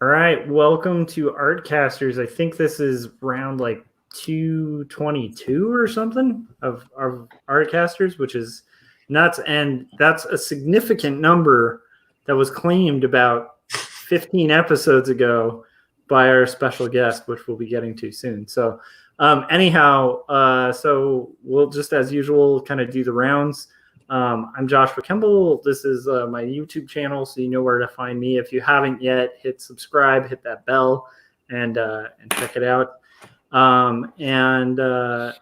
All right, welcome to Artcasters. I think this is round like 222 or something of Artcasters, which is nuts. And that's a significant number that was claimed about 15 episodes ago by our special guest, which we'll be getting to soon. So, so we'll just, as usual, kind of do the rounds. I'm Joshua Kemble. This is my YouTube channel, so you know where to find me. If you haven't yet, hit subscribe, hit that bell, and check it out.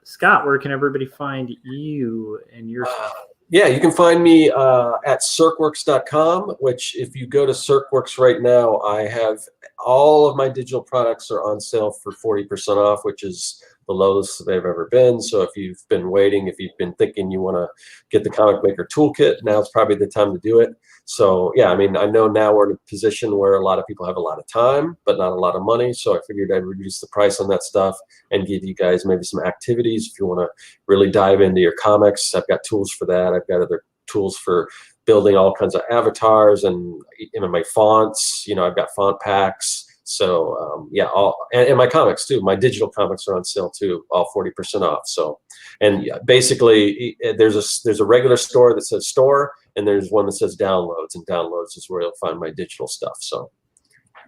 Scott, where can everybody find you and your stuff? Yeah, you can find me at circworks.com, which if you go to Circworks right now, I have all of my digital products are on sale for 40% off, which is the lowest they've ever been. So if you've been waiting, if you've been thinking you want to get the Comic Maker Toolkit, now's probably the time to do it. So yeah, I mean, I know now we're in a position where a lot of people have a lot of time, but not a lot of money. So I figured I'd reduce the price on that stuff and give you guys maybe some activities if you want to really dive into your comics. I've got tools for that. I've got other tools for building all kinds of avatars and my fonts. You know, I've got font packs. So yeah, and my comics too. My digital comics are on sale too, all 40% off. So, and basically, there's a regular store that says store, and there's one that says downloads, and downloads is where you'll find my digital stuff. So.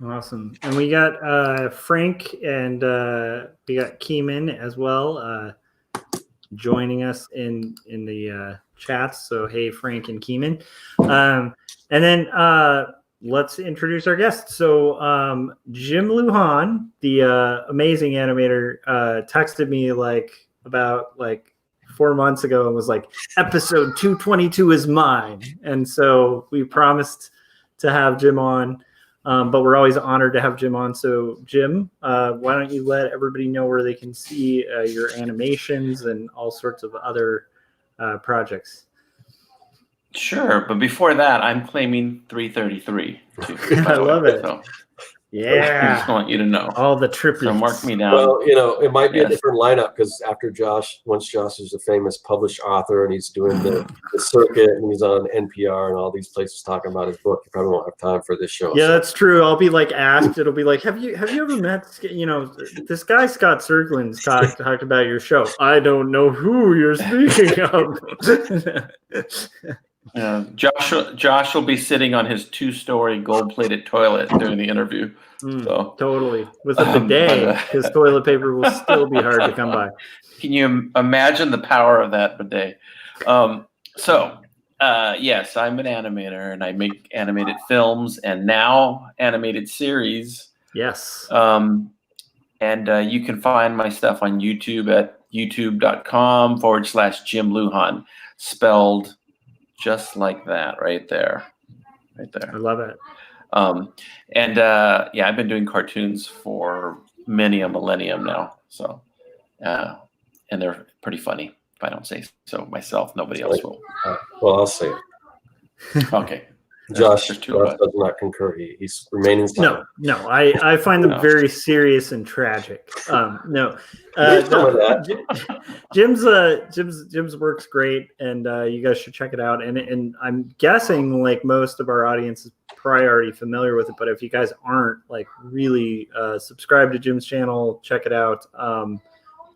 Awesome. And we got Frank and we got Keeman as well joining us in the chats. So hey, Frank and Keeman. And then let's introduce our guest. So Jim Lujan, the amazing animator, texted me about 4 months ago and was like, episode 222 is mine. And so we promised to have Jim on. But we're always honored to have Jim on. So Jim, why don't you let everybody know where they can see your animations and all sorts of other projects? Sure, but before that, I'm claiming 333. Too, I love it. So, yeah, I just want you to know. All the triples. So mark me down. Well, you know, it might be a different lineup because once Josh is a famous published author and he's doing the circuit and he's on NPR and all these places talking about his book, you probably won't have time for this show. Yeah, so. That's true. I'll be asked. It'll be like, have you ever met this guy Scott Serglin's talked about your show? I don't know who you're speaking of. Josh will be sitting on his 2-story gold-plated toilet during the interview. So totally, with a bidet, his toilet paper will still be hard to come by. Can you imagine the power of that bidet? Yes, I'm an animator, and I make animated films and now animated series. Yes. And you can find my stuff on YouTube at youtube.com/Jim Lujan, spelled just like that, right there. I love it. I've been doing cartoons for many a millennium now. So, and they're pretty funny. If I don't say so myself, nobody else will. Well, I'll say it. Okay. Josh does not concur. He's remaining silent. No. I find them very serious and tragic. Jim's work's great, and you guys should check it out. And I'm guessing most of our audience is probably already familiar with it, but if you guys aren't, really subscribe to Jim's channel, check it out.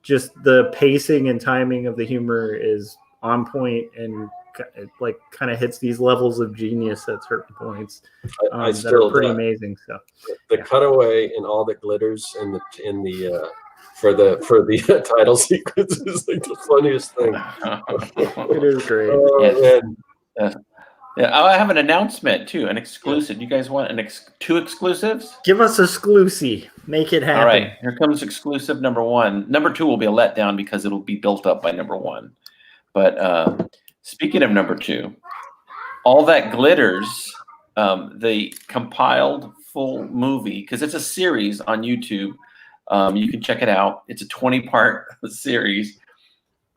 Just the pacing and timing of the humor is on point, and it kind of hits these levels of genius at certain points that are pretty amazing. So the cutaway and all the glitters in the for the title sequence is the funniest thing. It is great. I have an announcement too, an exclusive. You guys want two exclusives? Give us exclusive. Make it happen. All right, here comes exclusive number 1. Number 2 will be a letdown because it'll be built up by number 1. But speaking of number 2, All That Glitters, the compiled full movie, because it's a series on YouTube. You can check it out. It's a 20-part series.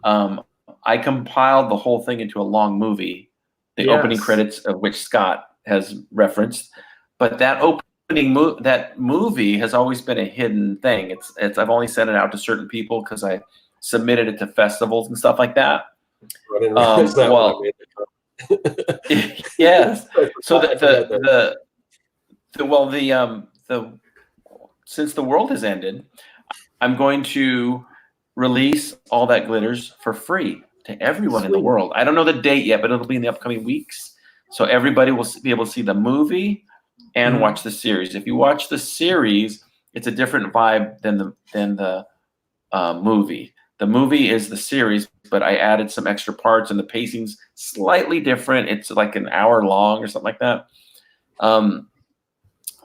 I compiled the whole thing into a long movie, the opening credits of which Scott has referenced. But that that movie has always been a hidden thing. I've only sent it out to certain people because I submitted it to festivals and stuff like that. Yes. So the since the world has ended, I'm going to release All That Glitters for free to everyone in the world. I don't know the date yet, but it'll be in the upcoming weeks. So everybody will be able to see the movie and watch the series. If you watch the series, it's a different vibe than the movie. The movie is the series, but I added some extra parts, and the pacing's slightly different. It's like an hour long or something like that.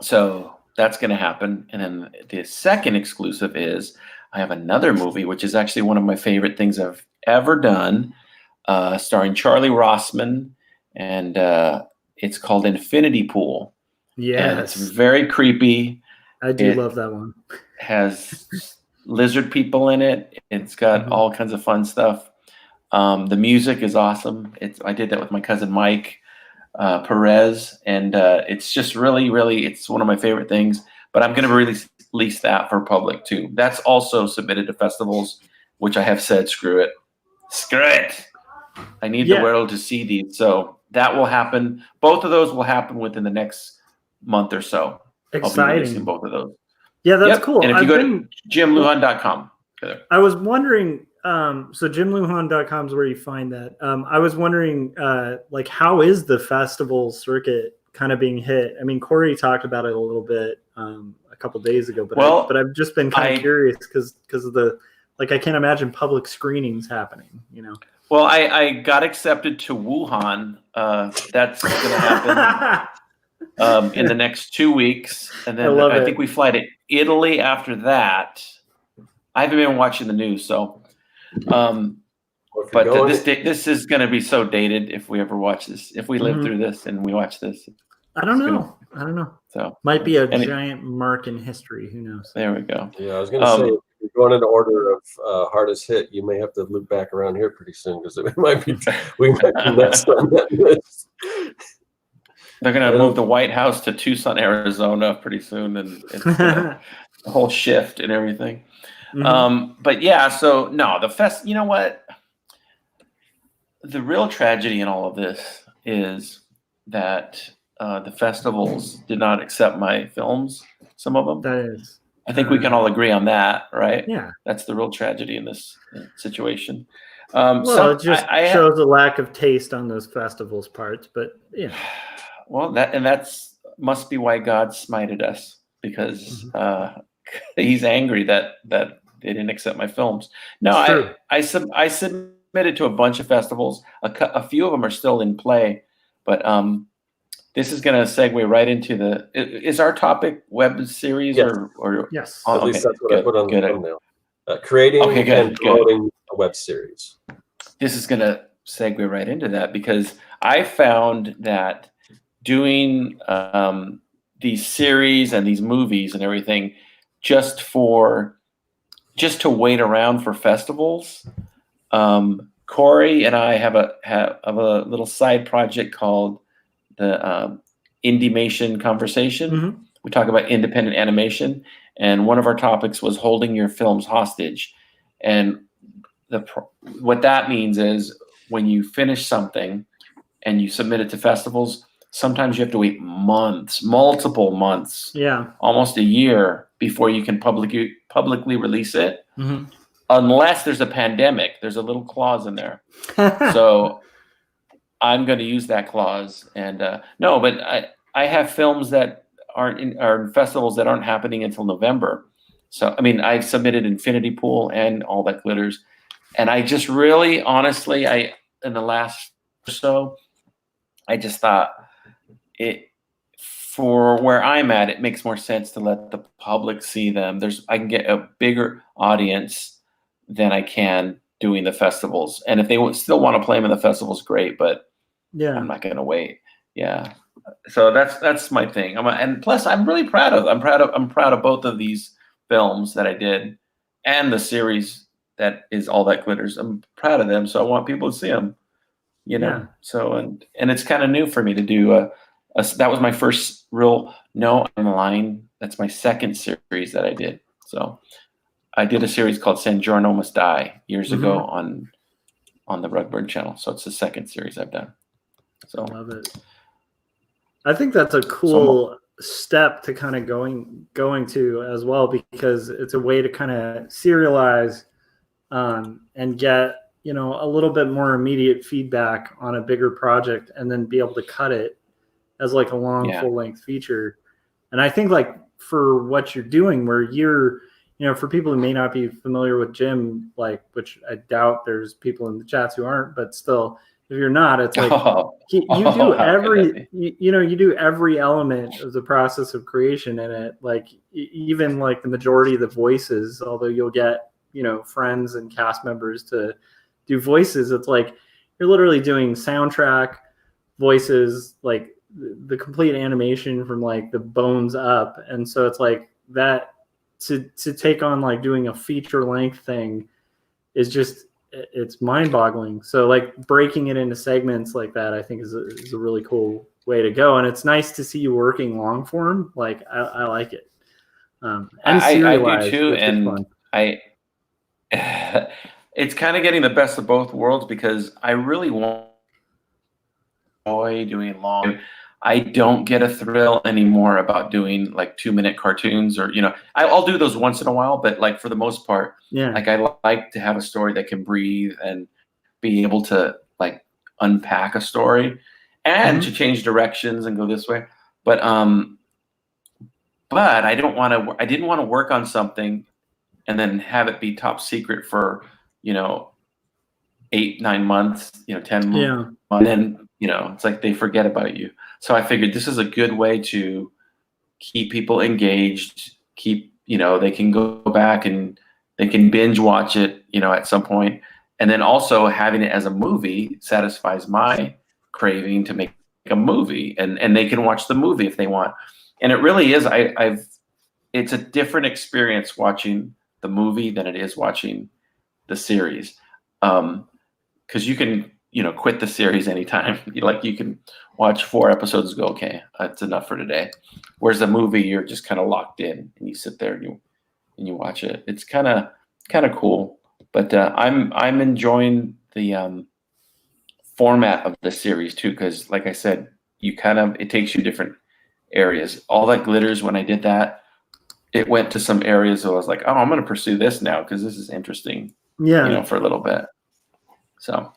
So that's going to happen. And then the second exclusive is I have another movie, which is actually one of my favorite things I've ever done, starring Charlie Rossman, and it's called Infinity Pool. Yes. And it's very creepy. I do love that one. Has lizard people in it. It's got all kinds of fun stuff. The music is awesome. I did that with my cousin Mike Perez, and it's just really, really, it's one of my favorite things. But I'm going to release that for public too. That's also submitted to festivals, which I have said, screw it. I need the world to see these. So that will happen. Both of those will happen within the next month or so. Exciting. I'll be releasing both of those. Yeah, that's cool. And if you go to jimlujan.com. I was wondering, so jimlujan.com is where you find that. I was wondering, like, how is the festival circuit kind of being hit? I mean, Corey talked about it a little bit a couple days ago, but I've just been kind of curious because of the, like, I can't imagine public screenings happening, you know? Well, I got accepted to Wuhan. That's going to happen in the next 2 weeks. And then I think we fly to Italy after that. I haven't been watching the news, so. But this is going to be so dated if we ever watch this. If we live through this and we watch this. I don't know. So might be a giant mark in history. Who knows? There we go. Yeah, I was going to say, if you're going into order of hardest hit, you may have to loop back around here pretty soon because we might be next on that list. They're going to move the White House to Tucson, Arizona pretty soon, and it's a whole shift and everything. But yeah, so no, you know what? The real tragedy in all of this is that the festivals did not accept my films, some of them. That is. I think we can all agree on that, right? Yeah. That's the real tragedy in this situation. It just shows a lack of taste on those festivals' parts, but yeah. Well, that's must be why God smited us, because he's angry that they didn't accept my films. No, I submitted to a bunch of festivals. A few of them are still in play, but this is going to segue right into is our topic web series or yes? At least that's what I put on the thumbnail. Creating and promoting a web series. This is going to segue right into that because I found that doing these series and these movies and everything just to wait around for festivals. Corey and I have a little side project called the Indymation Conversation. We talk about independent animation, and one of our topics was holding your films hostage. And what that means is when you finish something and you submit it to festivals, sometimes you have to wait months, multiple months, almost a year before you can publicly release it, unless there's a pandemic. There's a little clause in there. So I'm going to use that clause. And no, but I have films that are in festivals that aren't happening until November. So, I mean, I've submitted Infinity Pool and All That Glitters. And I just really, honestly, in the last or so, I just thought for where I'm at, it makes more sense to let the public see them. I can get a bigger audience than I can doing the festivals. And if they still want to play them in the festivals, great, but I'm not going to wait. Yeah. So that's my thing. And plus I'm really proud of both of these films that I did and the series that is All That Glitters. I'm proud of them. So I want people to see them, you know? So, and it's kind of new for me to do that was my first real, no, I'm lying. That's my second series that I did. So I did a series called San Giorno Must Die years ago on the Rugbird channel. So it's the second series I've done. So love it. I think that's a cool step to kind of going to as well, because it's a way to kind of serialize and get, you know, a little bit more immediate feedback on a bigger project, and then be able to cut it as like a long full length feature. And I think like for what you're doing, where you're, you know, for people who may not be familiar with Jim, like, which I doubt there's people in the chats who aren't, but still, if you're not, it's like you do every, you do every element of the process of creation in it. Like even like the majority of the voices, although you'll get, you know, friends and cast members to do voices, it's like you're literally doing soundtrack, voices, like the complete animation from like the bones up. And so it's like that to take on like doing a feature length thing is just, it's mind boggling. So like breaking it into segments like that, I think is a really cool way to go. And it's nice to see you working long form. Like I like it. And I do too. And it's kind of getting the best of both worlds, because I really enjoy doing long. I don't get a thrill anymore about doing like 2-minute cartoons, or, you know, I'll do those once in a while, but like for the most part, like I like to have a story that can breathe and be able to like unpack a story and to change directions and go this way. But I didn't want to work on something and then have it be top secret for, you know, 8-9 months, you know, 10 months, and then, you know, it's like they forget about you. So I figured this is a good way to keep people engaged, you know, they can go back and they can binge watch it, you know, at some point. And then also having it as a movie satisfies my craving to make a movie, and they can watch the movie if they want. And it really is, it's a different experience watching the movie than it is watching the series. 'Cause you can, you know, quit the series anytime. You can watch 4 episodes and go, okay, that's enough for today. Whereas the movie, you're just kind of locked in and you sit there and you watch it. It's kind of cool. But I'm enjoying the format of the series too, because like I said, it takes you different areas. All That Glitters, when I did that, it went to some areas where I was like, oh, I'm going to pursue this now because this is interesting. You know, for a little bit. So.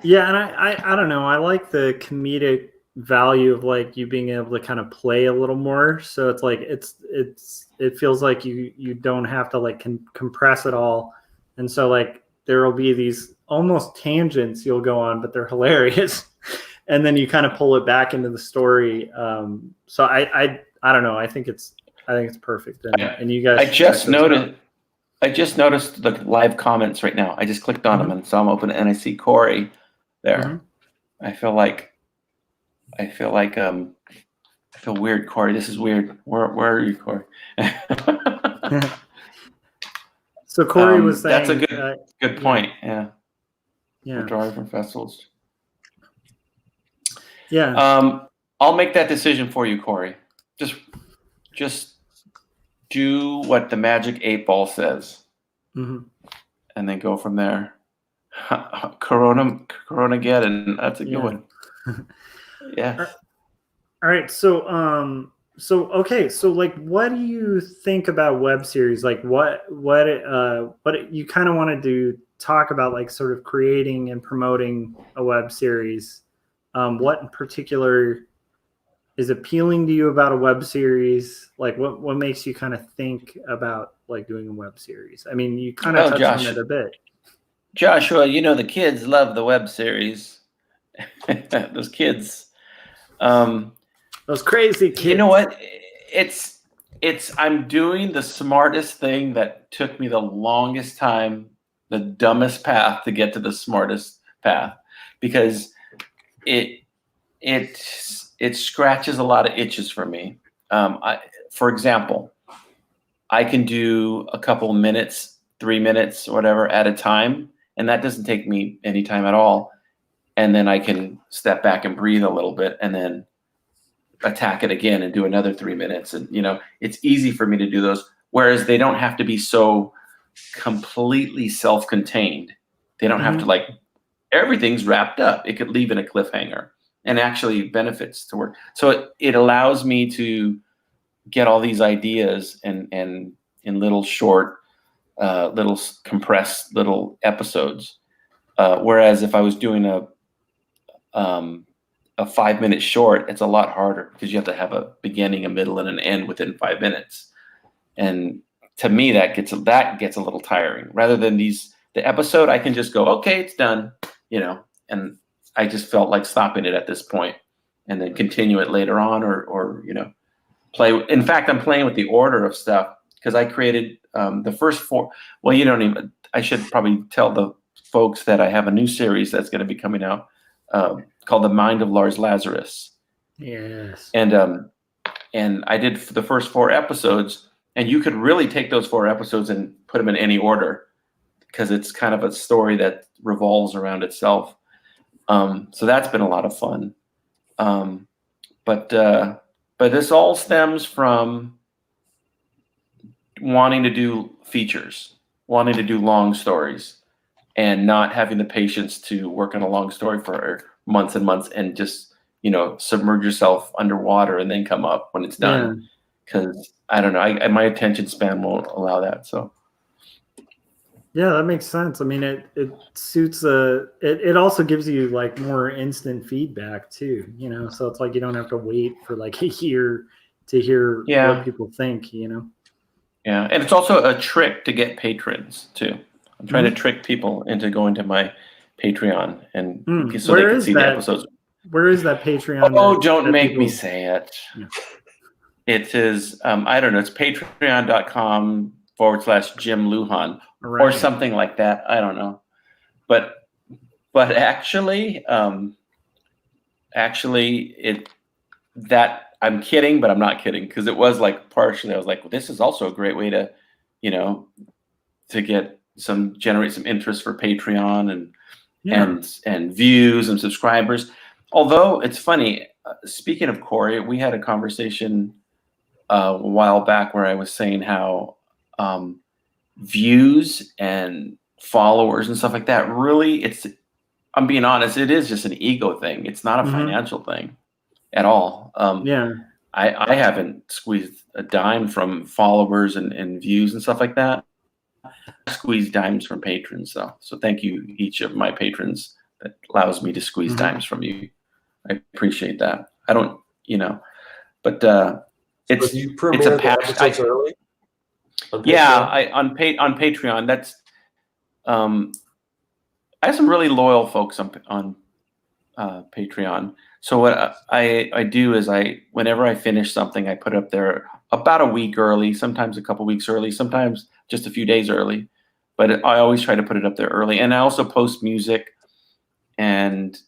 Yeah, and I don't know. I like the comedic value of like you being able to kind of play a little more. So it's like it feels like you don't have to like compress it all. And so like there will be these almost tangents you'll go on, but they're hilarious. And then you kind of pull it back into the story. So I don't know. I think it's perfect. And you guys, I just noticed the live comments right now. I just clicked on them and saw them open, and I see Corey there. I feel weird, Corey. This is weird. Where are you, Corey? So Corey was saying that's a good point. Yeah. Driving from festivals. Yeah. I'll make that decision for you, Corey. Just do what the Magic 8 Ball says, and then go from there. Corona get, and that's a good one. Yeah. All right. So okay. So like, what do you think about web series? Like, what you kind of wanted to talk about, like sort of creating and promoting a web series. What in particular is appealing to you about a web series? Like what makes you kind of think about like doing a web series? I mean, you kind of touched on it a bit. Joshua, you know, the kids love the web series. Those kids. Those crazy kids. You know what? I'm doing the smartest thing that took me the longest time, the dumbest path to get to the smartest path, because it scratches a lot of itches for me. For example, I can do a couple minutes, 3 minutes, whatever, at a time, and that doesn't take me any time at all. And then I can step back and breathe a little bit, and then attack it again and do another 3 minutes. And, you know, it's easy for me to do those, whereas they don't have to be so completely self-contained. They don't have to, like, everything's wrapped up. It could leave in a cliffhanger. and actually benefits to work. So it allows me to get all these ideas and in little short, little compressed little episodes. Whereas if I was doing a 5-minute short, it's a lot harder because you have to have a beginning, a middle, and an end within 5 minutes. And to me, that gets a little tiring. Rather than the episode, I can just go, okay, it's done, and I just felt like stopping it at this point and then continue it later on or play. In fact, I'm playing with the order of stuff because I created the first 4. Well, I should probably tell the folks that I have a new series that's going to be coming out called The Mind of Lars Lazarus. Yes. And I did the first 4 episodes, and you could really take those 4 episodes and put them in any order because it's kind of a story that revolves around itself. So that's been a lot of fun. But this all stems from wanting to do features, wanting to do long stories, and not having the patience to work on a long story for months and months and just, submerge yourself underwater and then come up when it's done. Because I don't know, my attention span won't allow that. So. Yeah, that makes sense. I mean, it suits it also gives you like more instant feedback too, so it's like you don't have to wait for like a year to hear what people think, Yeah, and it's also a trick to get patrons too. I'm trying to trick people into going to my Patreon and so they can see the episodes. Where is that Patreon? Oh, don't make me say it. Yeah. It is, I don't know, it's patreon.com/Jim Lujan or something like that. I don't know. But actually, I'm kidding, but I'm not kidding because it was like partially, I was like, well, this is also a great way to, to generate some interest for Patreon and views and subscribers. Although it's funny, speaking of Corey, we had a conversation a while back where I was saying how views and followers and stuff like that, really, I'm being honest, it is just an ego thing. It's not a financial thing at all. I haven't squeezed a dime from followers and views and stuff like that. I squeeze dimes from patrons, though. So thank you, each of my patrons that allows me to squeeze dimes from you. I appreciate that. I don't, but it's you premiere the episodes early? On Patreon. That's I have some really loyal folks on Patreon. So what I do is whenever I finish something, I put it up there about a week early, sometimes a couple weeks early, sometimes just a few days early. But I always try to put it up there early. And I also post music and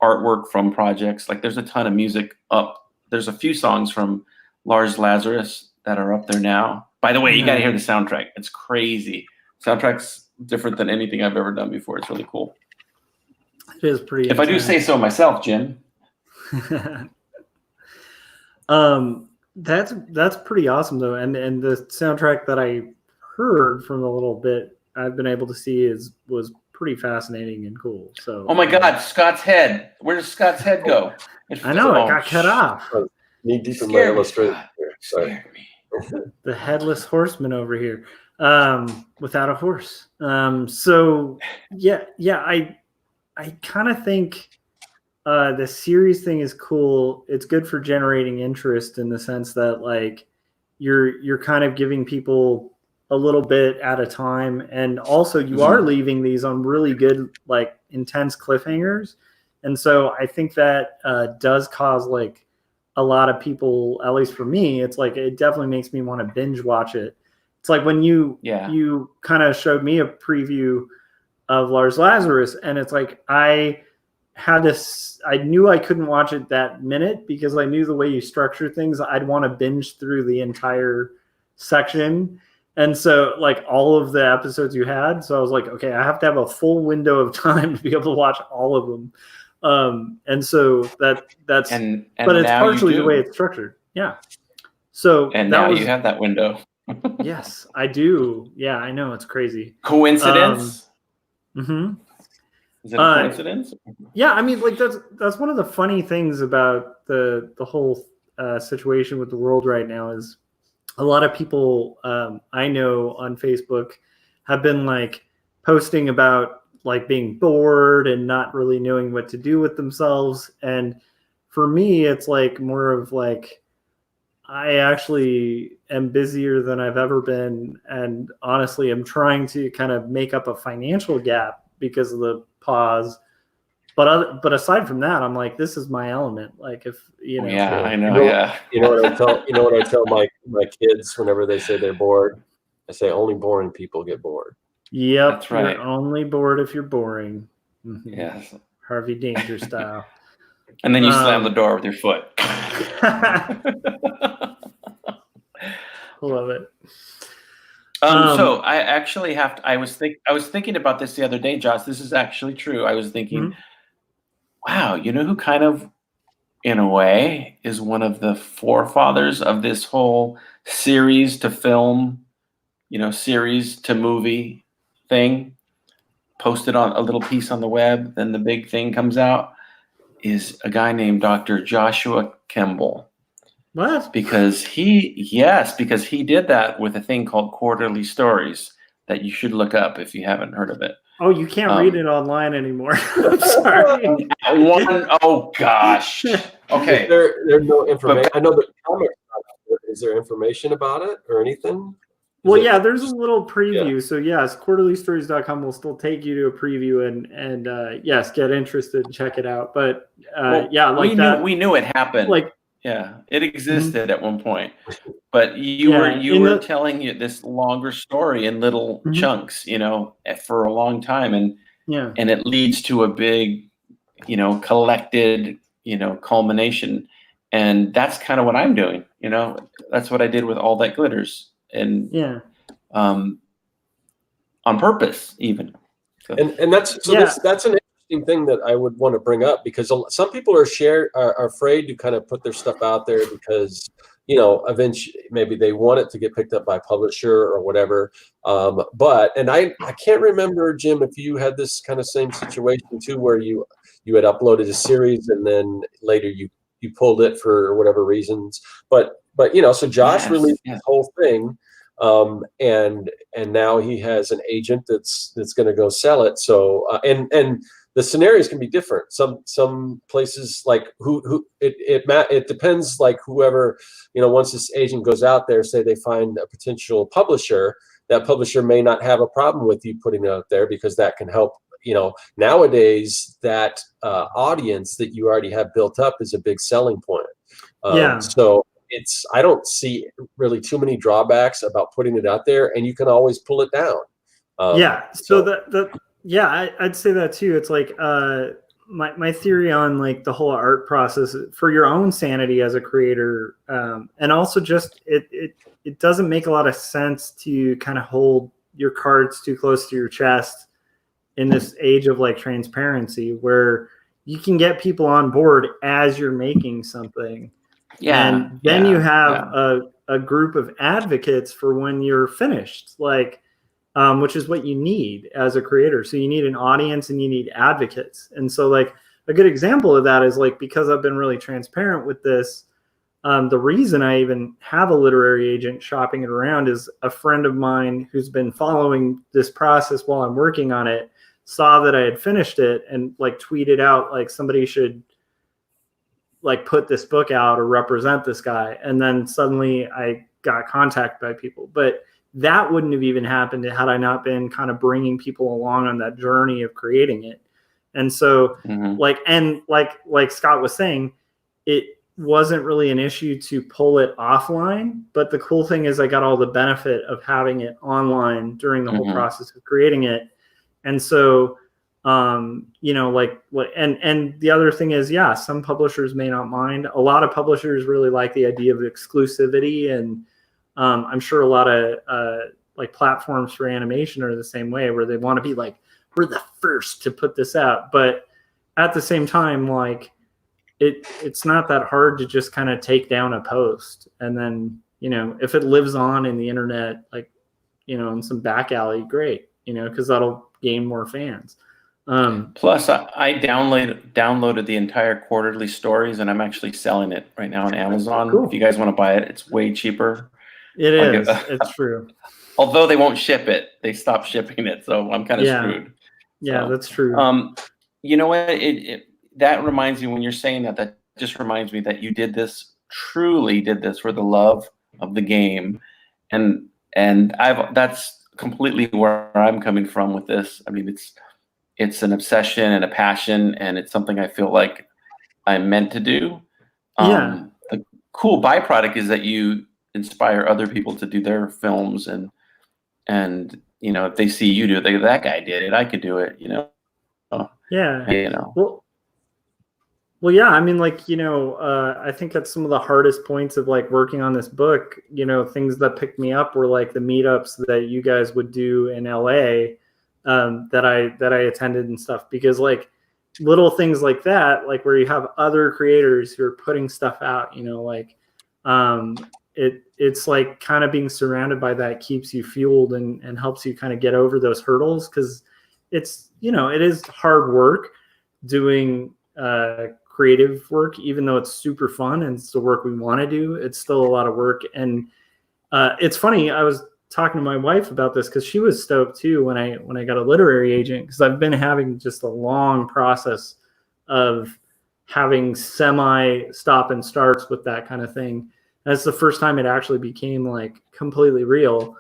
artwork from projects. Like there's a ton of music up. There's a few songs from Lars Lazarus that are up there now. By the way, you got to hear the soundtrack. It's crazy. Soundtrack's different than anything I've ever done before. It's really cool. It is pretty If I do say so myself, Jim. That's pretty awesome though. And the soundtrack that I heard from the little bit I've been able to see was pretty fascinating and cool. So oh my God, Scott's head. Where does Scott's head go? I know it got cut off. Knee deep in my illustration here. Sorry. The headless horseman over here. Without a horse. So I kind of think the series thing is cool. It's good for generating interest in the sense that like you're kind of giving people a little bit at a time, and also you are leaving these on really good like intense cliffhangers, and so I think that does cause like a lot of people, at least for me, it's like it definitely makes me want to binge watch it. It's like when you kind of showed me a preview of Lars Lazarus, and it's like I knew I couldn't watch it that minute because I knew the way you structure things, I'd want to binge through the entire section. And so like all of the episodes you had, so I was like, okay, I have to have a full window of time to be able to watch all of them. And so that's but it's partially the way it's structured. Yeah. So and now you have that window. Yes, I do. Yeah, I know, it's crazy. Coincidence? Is it a coincidence? Yeah, I mean, like that's one of the funny things about the whole situation with the world right now is a lot of people I know on Facebook have been like posting about like being bored and not really knowing what to do with themselves. And for me, it's like more of like, I actually am busier than I've ever been. And honestly, I'm trying to kind of make up a financial gap because of the pause. But aside from that, I'm like, this is my element. Like if, you know. Yeah, I know. Yeah. You know what I tell my kids whenever they say they're bored? I say only boring people get bored. Yep. That's right. You're only bored if you're boring. Mm-hmm. Yes. Harvey Danger style. And then you slam the door with your foot. Love it. So I actually I was thinking about this the other day, Josh. This is actually true. I was thinking, wow, you know who kind of, in a way, is one of the forefathers of this whole series to film, series to movie thing, posted on a little piece on the web, then the big thing comes out, is a guy named Dr. Joshua Kimball. What? Because he did that with a thing called Quarterly Stories that you should look up if you haven't heard of it. Oh, you can't read it online anymore. I'm sorry. Oh gosh. Okay. There's no information. I know the comics. Is there information about it or anything? Yeah, there's a little preview. Yeah. So yes, quarterlystories.com will still take you to a preview and yes, get interested and check it out. But we knew it happened. Yeah, it existed at one point, but you were telling this longer story in little chunks, for a long time, and it leads to a big, collected, culmination, and that's kind of what I'm doing. That's what I did with All That Glitters, and on purpose, even. So. And that's an interesting thing that I would want to bring up, because some people are afraid to kind of put their stuff out there because eventually maybe they want it to get picked up by a publisher or whatever. And I can't remember, Jim, if you had this kind of same situation too, where you had uploaded a series and then later you pulled it for whatever reasons. But so Josh released this whole thing. And now he has an agent that's going to go sell it. So and the scenarios can be different. Some places, like it depends, like whoever, once this agent goes out there, say they find a potential publisher, that publisher may not have a problem with you putting it out there, because that can help. Nowadays that audience that you already have built up is a big selling point. So I don't see really too many drawbacks about putting it out there, and you can always pull it down. I'd say that too. It's like my theory on like the whole art process for your own sanity as a creator, and also just it doesn't make a lot of sense to kind of hold your cards too close to your chest in this age of like transparency, where you can get people on board as you're making something. And then you have a group of advocates for when you're finished, which is what you need as a creator. So you need an audience and you need advocates. And so like a good example of that is like, because I've been really transparent with this, the reason I even have a literary agent shopping it around is a friend of mine who's been following this process while I'm working on it, saw that I had finished it and like tweeted out like somebody should like put this book out or represent this guy. And then suddenly I got contacted by people. But that wouldn't have even happened had I not been kind of bringing people along on that journey of creating it. And so like Scott was saying, it wasn't really an issue to pull it offline. But the cool thing is I got all the benefit of having it online during the whole process of creating it. And so and the other thing is, some publishers may not mind. A lot of publishers really like the idea of exclusivity, and I'm sure a lot of like platforms for animation are the same way, where they want to be like, we're the first to put this out. But at the same time, like it's not that hard to just kind of take down a post, and then if it lives on in the internet, like in some back alley, great, because that'll gain more fans. Plus, I downloaded the entire quarterly stories, and I'm actually selling it right now on Amazon. Cool. If you guys want to buy it, it's way cheaper. It is. It's true. Although they won't ship it, they stopped shipping it, so I'm kind of screwed. Yeah, so, that's true. You know what? That reminds me, when you're saying that, that just reminds me that you truly did this for the love of the game, and that's completely where I'm coming from with this. I mean, it's an obsession and a passion, and it's something I feel like I'm meant to do. The cool byproduct is that you inspire other people to do their films, and you know, if they see you do it, that guy did it, I could do it, you know. Yeah. You know. Well, yeah. I mean, like, you know, I think that's some of the hardest points of like working on this book. You know, things that picked me up were like the meetups that you guys would do in LA, that I attended and stuff, because like little things like that, like where you have other creators who are putting stuff out, you know, like it's like kind of being surrounded by that keeps you fueled and helps you kind of get over those hurdles, because it's, you know, it is hard work doing creative work, even though it's super fun and it's the work we want to do. It's still a lot of work. And it's funny, I was talking to my wife about this because she was stoked too when I got a literary agent, because I've been having just a long process of having semi stop and starts with that kind of thing. That's the first time it actually became like completely real.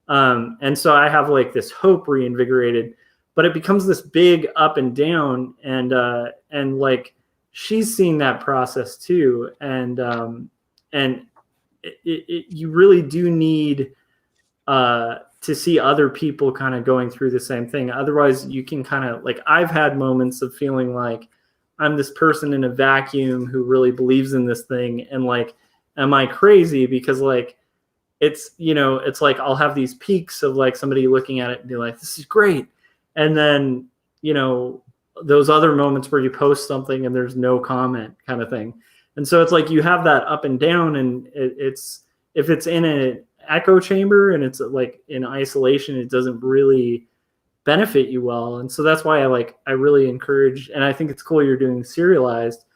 And so I have like this hope reinvigorated, but it becomes this big up and down, and like she's seen that process too. And you really do need to see other people kind of going through the same thing. Otherwise you can kind of like, I've had moments of feeling like I'm this person in a vacuum who really believes in this thing. And like, am I crazy? Because like, it's, you know, it's like, I'll have these peaks of like somebody looking at it and be like, this is great. And then, you know, those other moments where you post something and there's no comment kind of thing. And so it's like, you have that up and down, and it's, if it's in an echo chamber and it's like in isolation, it doesn't really benefit you well. And so that's why I really encourage, and I think it's cool you're doing serialized,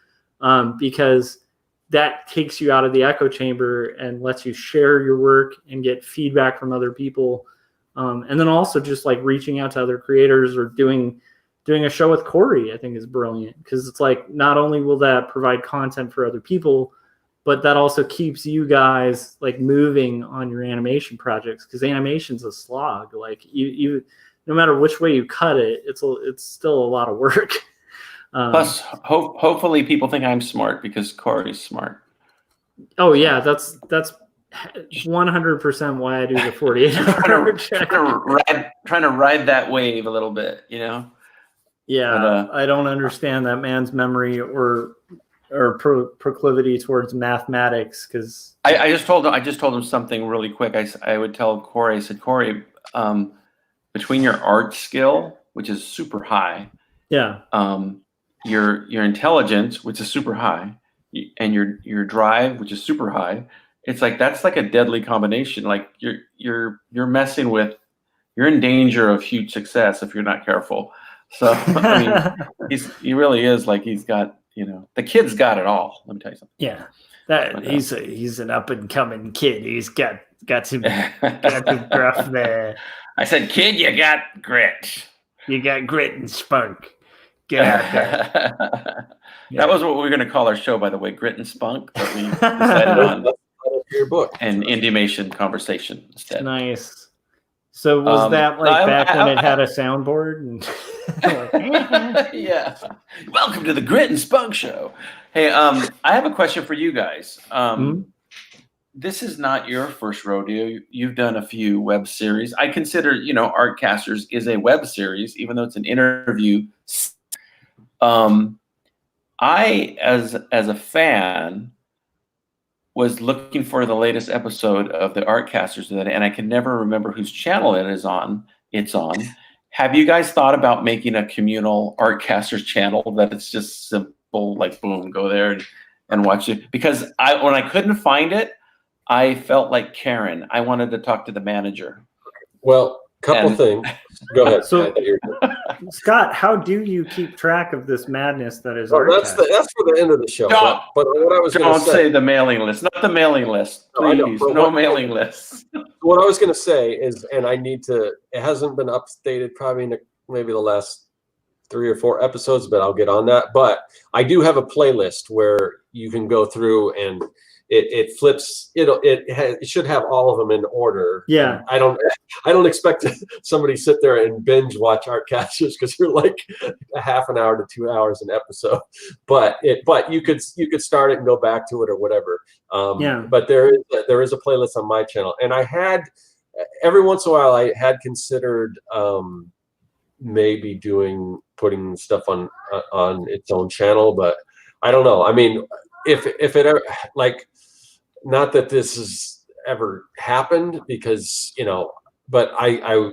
because that takes you out of the echo chamber and lets you share your work and get feedback from other people. And then also just like reaching out to other creators or doing a show with Corey, I think is brilliant, because it's like, not only will that provide content for other people, but that also keeps you guys like moving on your animation projects, because animation's a slog. Like you no matter which way you cut it, it's still a lot of work. Plus, hopefully people think I'm smart because Corey's smart. Oh yeah, that's 100% why I do the 48 hour trying to ride that wave a little bit, you know. Yeah, but, I don't understand that man's memory or proclivity towards mathematics, because I just told him something really quick. I would tell Corey, I said, Corey, between your art skill, which is super high, yeah, your intelligence, which is super high, and your drive, which is super high, it's like that's like a deadly combination. Like you're messing with, you're in danger of huge success if you're not careful. So I mean, he really is like, he's got, you know, the kid's got it all. Let me tell you something. Yeah, he's an up and coming kid. He's got some gruff there. I said, kid, you got grit. You got grit and spunk. Get out there. That was what we were going to call our show, by the way, Grit and Spunk. But we decided on your book and Indiemation Conversation instead. Nice. So was that like back when it had a soundboard? And yeah. Welcome to the Grit and Spunk Show. Hey, I have a question for you guys. This is not your first rodeo. You've done a few web series. I consider, you know, Artcasters is a web series, even though it's an interview. I, as a fan, was looking for the latest episode of the Artcasters, and I can never remember whose channel it is on. It's on. Have you guys thought about making a communal Artcasters channel that it's just simple, like boom, go there and watch it? Because when I couldn't find it, I felt like Karen. I wanted to talk to the manager. Well, couple things. Go ahead. So Scott, how do you keep track of this madness that is Oh, that's for the end of the show. Don't- But what I was going Don't to say the mailing list, not the mailing list, No, I know, please. but No mailing lists. what I was going to say is, and I need to, it hasn't been updated probably in maybe the last 3 or 4 episodes, but I'll get on that. But I do have a playlist where you can go through and it flips. It should have all of them in order. Yeah. I don't expect somebody to sit there and binge watch Artcasters because they're like a half an hour to 2 hours an episode. But you could start it and go back to it or whatever. Yeah. But there is a playlist on my channel, and I had every once in a while I had considered maybe putting stuff on its own channel, but I don't know. I mean, if it ever, like, not that this has ever happened because, but I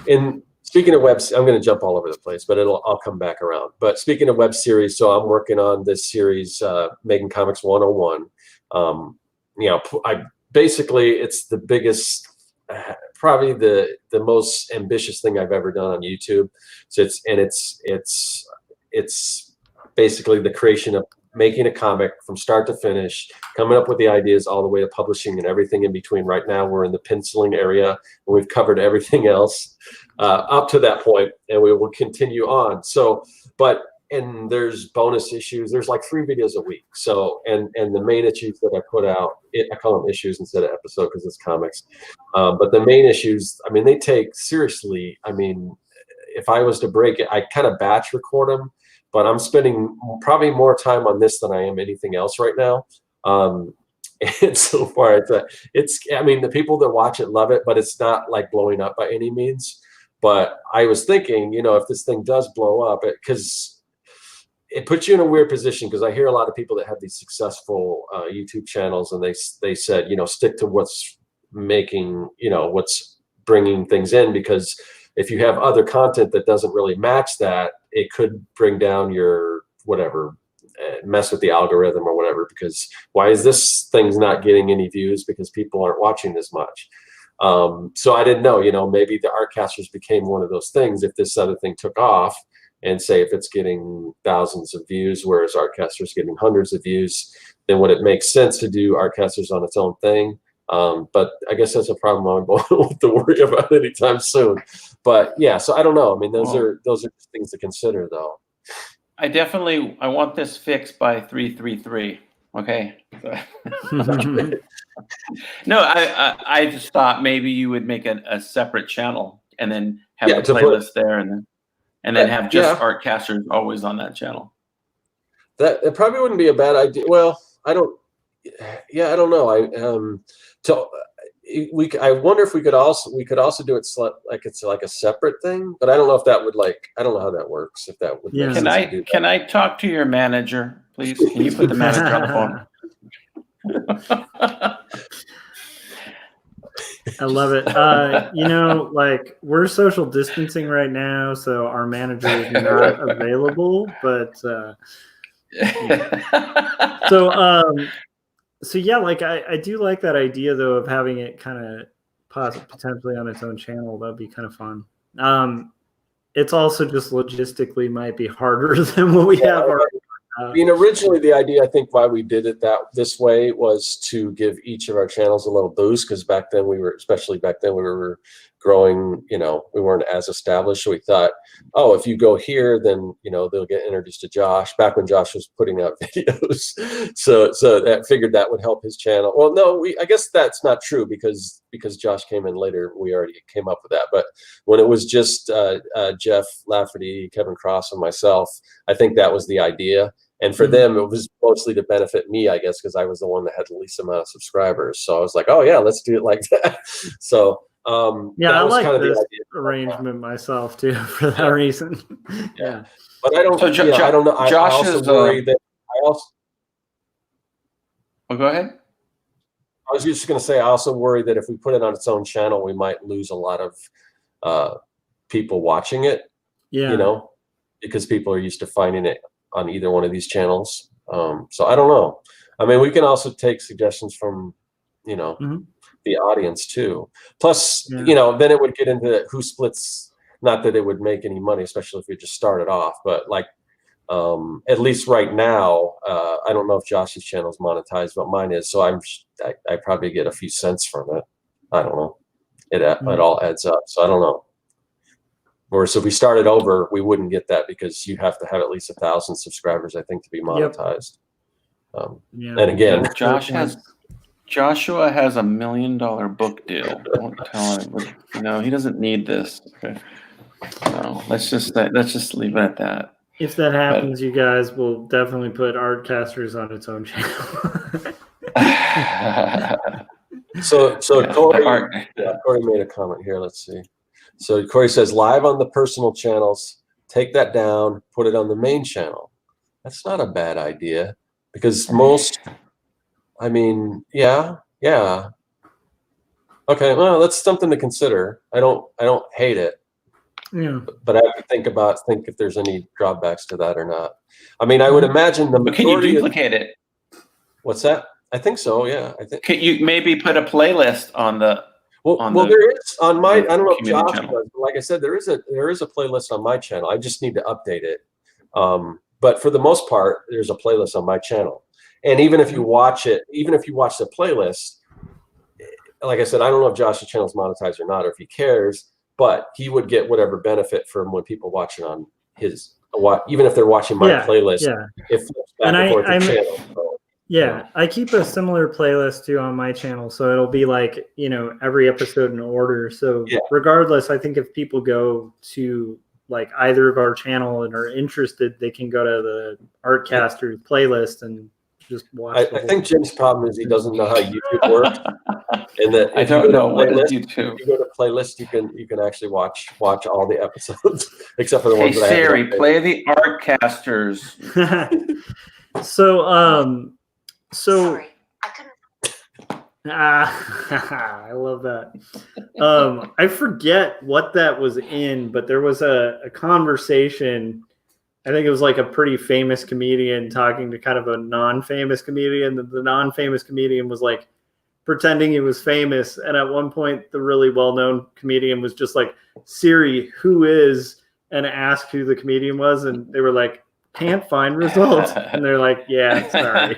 in speaking of webs, I'm going to jump all over the place, but I'll come back around. But speaking of web series, so I'm working on this series, Making Comics 101. Basically it's the biggest, probably the most ambitious thing I've ever done on YouTube. So it's basically the creation of making a comic from start to finish, coming up with the ideas all the way to publishing and everything in between. Right now we're in the penciling area and we've covered everything else up to that point, and we will continue on. So, and there's bonus issues. There's like 3 videos a week. So, and the main issues that I put out, I call them issues instead of episode because it's comics. But the main issues, I mean, they take seriously. I mean, if I was to break it, I kind of batch record them, but I'm spending probably more time on this than I am anything else right now. And so far, I mean, the people that watch it love it, but it's not like blowing up by any means. But I was thinking, if this thing does blow up, because it puts you in a weird position, because I hear a lot of people that have these successful YouTube channels, and they said, stick to what's making, what's bringing things in, because if you have other content that doesn't really match that, it could bring down your whatever, mess with the algorithm or whatever, because why is this thing's not getting any views? Because people aren't watching this much. So I didn't know, maybe the Artcasters became one of those things. If this other thing took off, and say if it's getting thousands of views, whereas Artcasters getting hundreds of views, then would it make sense to do Artcasters on its own thing? But I guess that's a problem I won't have to worry about anytime soon. But yeah, so I don't know. I mean, those are just things to consider, though. I want this fixed by 333. Okay. No, I just thought maybe you would make a separate channel and then have a playlist there, and then have just Artcasters always on that channel. That probably wouldn't be a bad idea. Well, I don't know. I wonder if we could also do it like it's like a separate thing, but I don't know if that would I don't know how that works. If that would make sense to do that. Can I talk to your manager, please? Can you put the manager on the phone? I love it. Like, we're social distancing right now, so our manager is not available, but so yeah, like I do like that idea though of having it kind of potentially on its own channel. That'd be kind of fun. It's also just logistically might be harder than what we have already. I mean, originally the idea, I think, why we did it this way was to give each of our channels a little boost, because back then we were growing, we weren't as established. So we thought, oh, if you go here, then, they'll get introduced to Josh, back when Josh was putting out videos. So that figured that would help his channel. Well, no, I guess that's not true, because Josh came in later. We already came up with that. But when it was just Jeff Lafferty, Kevin Cross, and myself, I think that was the idea. And for them, it was mostly to benefit me, I guess, because I was the one that had the least amount of subscribers. So I was like, oh yeah, let's do it like that. So I like kind of this arrangement myself too, for that reason. Yeah, but I don't. So I don't know. Josh I also worry that Well, go ahead. I was just going to say, I also worry that if we put it on its own channel, we might lose a lot of people watching it. Yeah, because people are used to finding it on either one of these channels. So I don't know. I mean, we can also take suggestions from, the audience too. Plus, then it would get into who splits Not that it would make any money, especially if we just started off, but like, at least right now, I don't know if Josh's channel is monetized, but mine is. So I probably get a few cents from it. I don't know. It all adds up. So I don't know. Whereas if we started over, we wouldn't get that because you have to have at least 1,000 subscribers, I think, to be monetized. And again, Joshua has $1 million book deal. Don't tell him. No, he doesn't need this. Okay. No, let's just leave it at that. If that happens, you guys will definitely put Artcasters on its own channel. So Corey made a comment here. Let's see. So Corey says, live on the personal channels, take that down, put it on the main channel. That's not a bad idea because I mean, yeah. Okay, well, that's something to consider. I don't hate it. Yeah. But I have to think if there's any drawbacks to that or not. I mean, I would imagine the majority. But can you duplicate it? What's that? I think so. Yeah, I think. Can you maybe put a playlist on the? Well, there is on my. I don't know if Josh does, but like I said, there is a playlist on my channel. I just need to update it. But for the most part, there's a playlist on my channel. And even if you watch it, even if you watch the playlist, like I said, I don't know if Josh's channel is monetized or not, or if he cares, but he would get whatever benefit from when people watch it on his. Even if they're watching my playlist, it flips back and forth the channel. So. Yeah, I keep a similar playlist too on my channel, so it'll be like, you know, every episode in order. So regardless, I think if people go to like either of our channel and are interested, they can go to the Artcasters playlist and just watch. I think Jim's problem is he doesn't know how YouTube works, and that I don't know what is YouTube. If you go to playlist, you can actually watch all the episodes except for the ones that Siri, play the Artcasters. Sorry, I couldn't. I love that. I forget what that was in, but there was a conversation. I think it was like a pretty famous comedian talking to kind of a non-famous comedian. The non-famous comedian was like pretending he was famous. And at one point, the really well-known comedian was just like, Siri, who is, and asked who the comedian was. And they were like, can't find results. And they're like, yeah, sorry.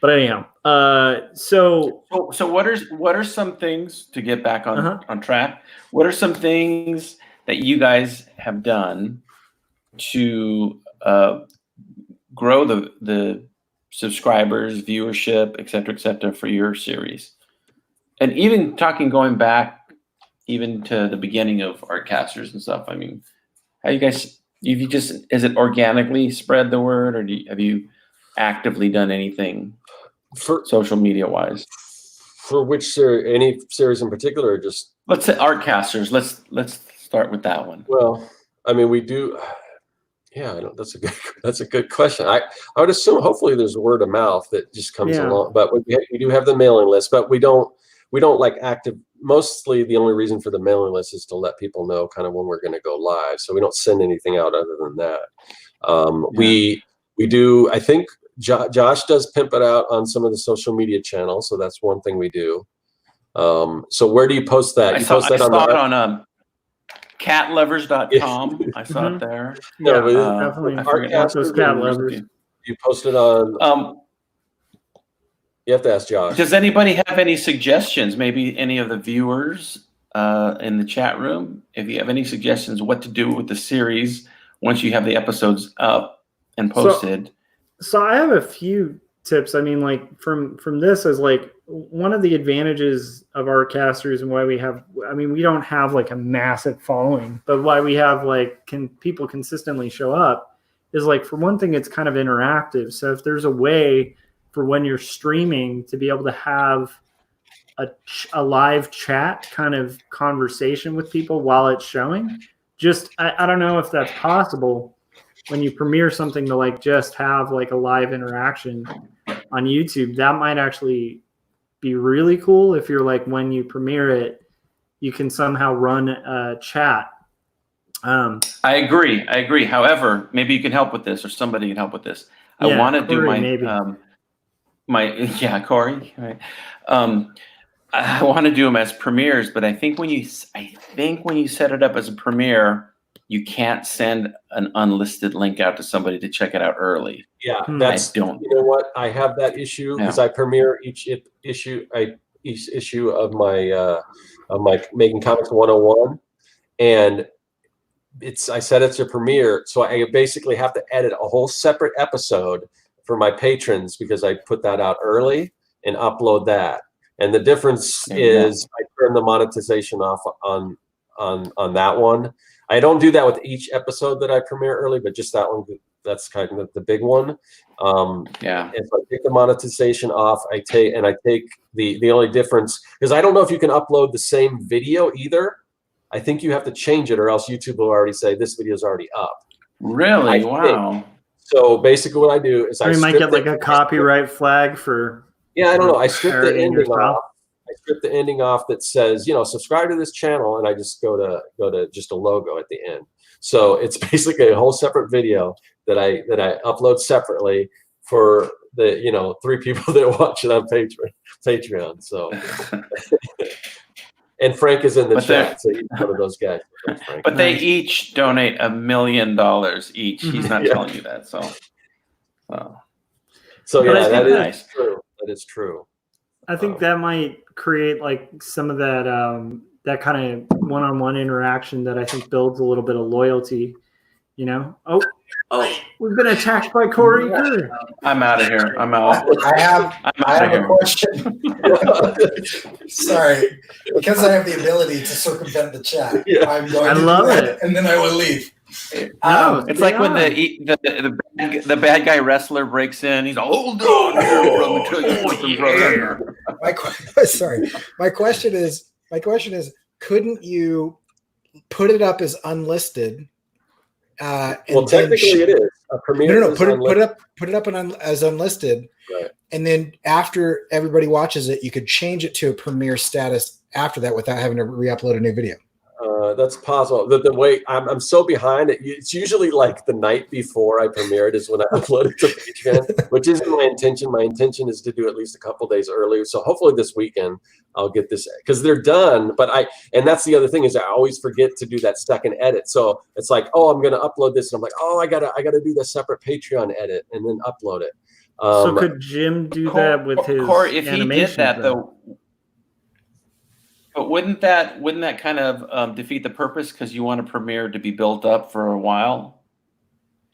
But anyhow, so what are some things to get back on track? What are some things that you guys have done to grow the subscribers, viewership, et cetera, for your series? And even going back even to the beginning of Artcasters and stuff. I mean, how you guys? Is it organically spread the word, or have you actively done anything for social media wise? For which series? Any series in particular, or just? Let's say Artcasters. Let's start with that one. Well, I mean, we do. Yeah, that's a good question. I would assume hopefully there's word of mouth that just comes along, but we do have the mailing list, but we don't like active. Mostly the only reason for the mailing list is to let people know kind of when we're going to go live. So we don't send anything out other than that. We do. I think Josh does pimp it out on some of the social media channels. So that's one thing we do. So where do you post that? I saw it on catlovers.com. I saw it there. Yeah, definitely. Artcasters, cat lovers. You posted on. You have to ask Josh. Does anybody have any suggestions? Maybe any of the viewers in the chat room, if you have any suggestions what to do with the series once you have the episodes up and posted. So I have a few tips. I mean, like from this is like one of the advantages of Artcasters and why we have. I mean, we don't have like a massive following, but why we have like people consistently show up is like, for one thing, it's kind of interactive. So if there's a way for when you're streaming to be able to have a live chat kind of conversation with people while it's showing, I don't know if that's possible when you premiere something to like just have like a live interaction on YouTube. That might actually be really cool if you're like, when you premiere it, you can somehow run a chat. I agree. However, maybe you can help with this, or somebody can help with this. I want to do my Corey. Right. I want to do them as premieres, but I think when you set it up as a premiere, you can't send an unlisted link out to somebody to check it out early. Yeah, that's you know what? I have that issue because I premiere each issue of my Making Comics 101, and I said it's a premiere, so I basically have to edit a whole separate episode for my patrons because I put that out early and upload that. And the difference is I turn the monetization off on that one. I don't do that with each episode that I premiere early, but just that one. That's kind of the big one. And so I take the monetization off. I take the only difference because I don't know if you can upload the same video either. I think you have to change it, or else YouTube will already say this video is already up. Really? Wow. So basically, what I do is I might get like a copyright flag for. Yeah, I don't know. I strip the ending off. I strip the ending off that says, subscribe to this channel, and I just go to just a logo at the end. So it's basically a whole separate video that I upload separately for the 3 people that watch it on Patreon. So, and Frank is in the chat, so he's one of those guys. But they each donate $1 million each. He's not telling you that, so yeah, that is true. That is true. I think that might create like some of that that kind of one-on-one interaction that I think builds a little bit of loyalty. Oh, we've been attacked by Corey. I'm out of here. I'm out. I have a question. Sorry, because I have the ability to circumvent the chat. Yeah. I'm going to love it, and then I will leave. It's like when the bad guy wrestler breaks in. He's like, hold on here, let me tell you something, brother. My question is, couldn't you put it up as unlisted? Well, technically, it is a premiere. No, put it up as unlisted, right. And then after everybody watches it, you could change it to a premiere status after that without having to re-upload a new video. That's possible. The way I'm so behind it, it's usually like the night before I premiere it is when I upload it to Patreon, which isn't my intention. My intention is to do at least a couple days earlier. So hopefully this weekend I'll get this because they're done. And that's the other thing is I always forget to do that second edit. So it's like, oh, I'm going to upload this, and I'm like, oh, I gotta do the separate Patreon edit and then upload it. So could Jim do that with his Corey, if animation? He did that though. But wouldn't that kind of defeat the purpose because you want a premiere to be built up for a while?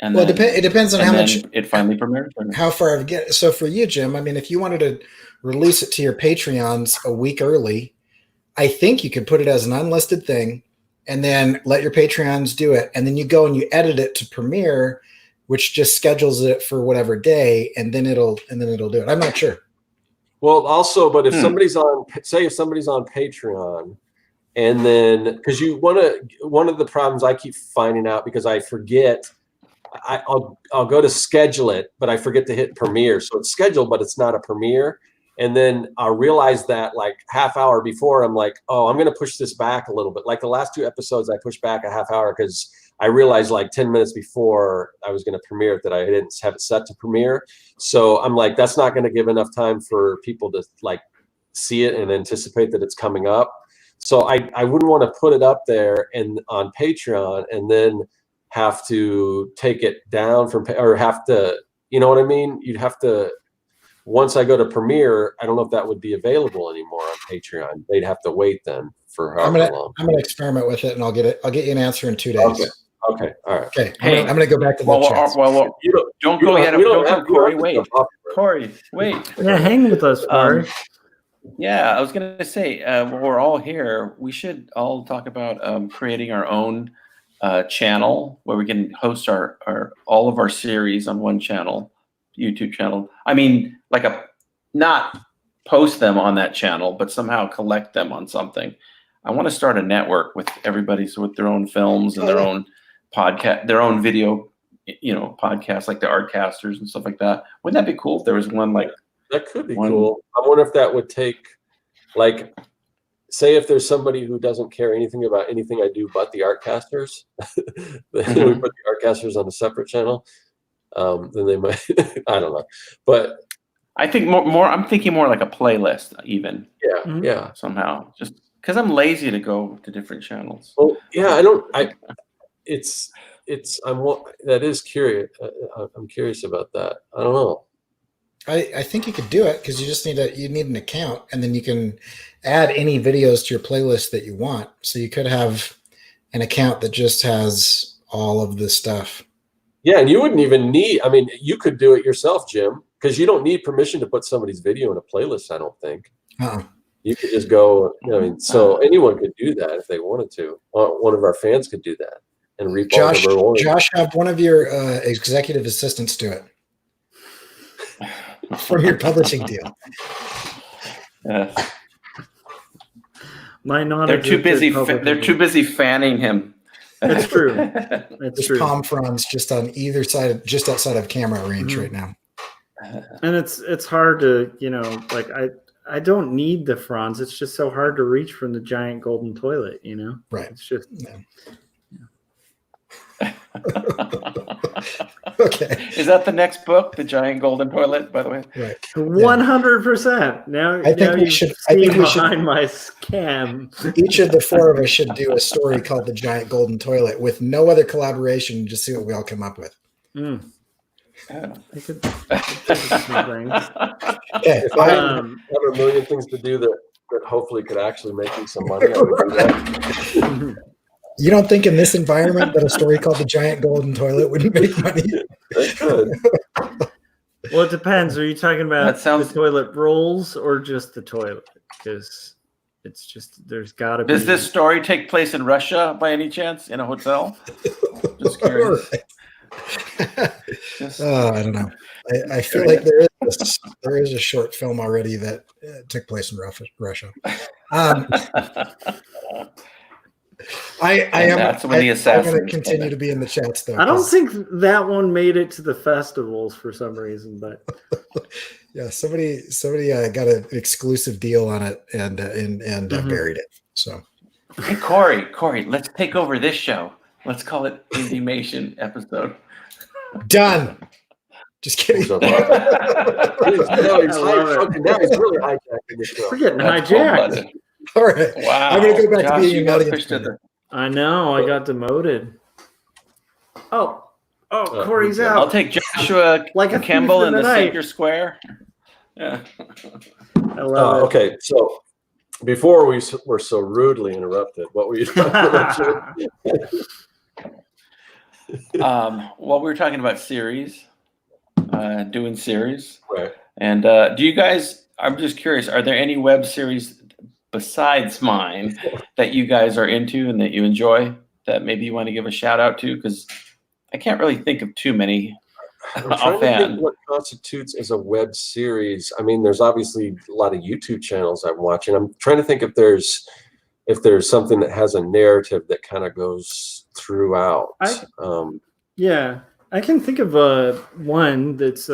And well, it depends on how much it finally premieres. How far I get. So for you, Jim, I mean, if you wanted to release it to your Patreons a week early, I think you could put it as an unlisted thing, and then let your Patreons do it, and then you go and you edit it to premiere, which just schedules it for whatever day, and then it'll do it. I'm not sure. Well, also, but if somebody's on Patreon, and then because one of the problems I keep finding out because I forget, I'll go to schedule it, but I forget to hit premiere. So it's scheduled, but it's not a premiere. And then I'll realize that like half hour before, I'm like, oh, I'm going to push this back a little bit. Like the last 2 episodes, I pushed back a half hour because I realized like 10 minutes before I was going to premiere it that I didn't have it set to premiere. So I'm like, that's not going to give enough time for people to like see it and anticipate that it's coming up. So I wouldn't want to put it up there and on Patreon and then have to take it down from, or have to, you know what I mean? You'd have to, once I go to premiere, I don't know if that would be available anymore on Patreon. They'd have to wait then for however long. I'm gonna experiment with it, and I'll get you an answer in 2 days. Okay. All right. Okay. I'm gonna go back to the chat. Well, don't go yet. Don't go, Corey. Wait. Corey, wait. Yeah, hang with us, Corey. Yeah, I was gonna say, we're all here. We should all talk about creating our own channel where we can host all of our series on one channel, YouTube channel. I mean, not post them on that channel, but somehow collect them on something. I want to start a network with everybody with their own films and their own podcast, their own video, podcasts like the Artcasters and stuff like that. Wouldn't that be cool if there was one like that? Could be cool. I wonder if that would take, like, say if there's somebody who doesn't care anything about anything I do but the Artcasters, then we put the Artcasters on a separate channel. Then they might, I don't know, but I think more. I'm thinking more like a playlist, even Yeah, Mhm. yeah. somehow, just because I'm lazy to go to different channels. Well, yeah. It's. That is curious. I'm curious about that. I don't know. I think you could do it because you need an account, and then you can add any videos to your playlist that you want. So you could have an account that just has all of this stuff. Yeah, and you wouldn't even need. I mean, you could do it yourself, Jim, because you don't need permission to put somebody's video in a playlist. I don't think. Uh-uh. You could just go. I mean, so anyone could do that if they wanted to. One of our fans could do that and reap all the rewards. Josh, have one of your executive assistants do it from your publishing deal. My non They're too busy. They're too busy fanning him. It's true. It's There's true. palm fronds just on either side, just outside of camera range right now. And it's hard to, like I don't need the fronds. It's just so hard to reach from the giant golden toilet, Right. It's just Okay. Is that the next book, The Giant Golden Toilet, by the way? Right. 100%. Now I think we should behind my scam. Each of the four of us should do a story called The Giant Golden Toilet with no other collaboration, just see what we all come up with. Mm. Yeah. I could do some things. Okay. If I have a million things to do that hopefully could actually make me some money, I would do that. You don't think in this environment that a story called The Giant Golden Toilet wouldn't make money? It could. Well, it depends. Are you talking about the toilet rolls or just the toilet? Because it's just there's got to be. Does this story take place in Russia by any chance? In a hotel? Just curious. I don't know. I feel like there is a short film already that took place in Russia. That's when the assassins. I'm going to continue to be in the chats though. I don't think that one made it to the festivals for some reason, but yeah, somebody got an exclusive deal on it and buried it. So, hey Corey, let's take over this show. Let's call it Indie-mation episode. Done. Just kidding. Now he's really hijacking the show. we're getting That's hijacked. cool, All right. wow. I'm going to go back Josh, to being you an got audience pushed to member. I know. I got demoted. Oh, Corey's me too. out. I'll take Joshua Like a Campbell thief in in the the night. center square. Yeah. I love it. Okay, so before we were so rudely interrupted, what were you talking about? Well, we were talking about series, doing series. Right. And do you guys, I'm just curious, are there any web series besides mine that you guys are into and that you enjoy that maybe you want to give a shout out to? Because I can't really think of too many I'm trying to offhand. think what constitutes as a web series. I mean, there's obviously a lot of YouTube channels I'm watching. I'm trying to think if there's something that has a narrative that kind of goes throughout. Yeah, I can think of one that's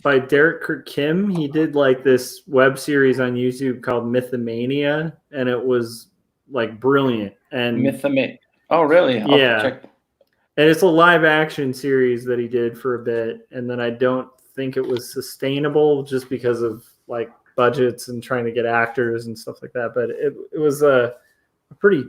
by Derek Kurt Kim. He did like this web series on YouTube called Mythomania, and it was like brilliant. And Mythomania. Oh, really? I'll Yeah. check. And it's a live action series that he did for a bit, and then I don't think it was sustainable just because of like budgets and trying to get actors and stuff like that. But it was a pretty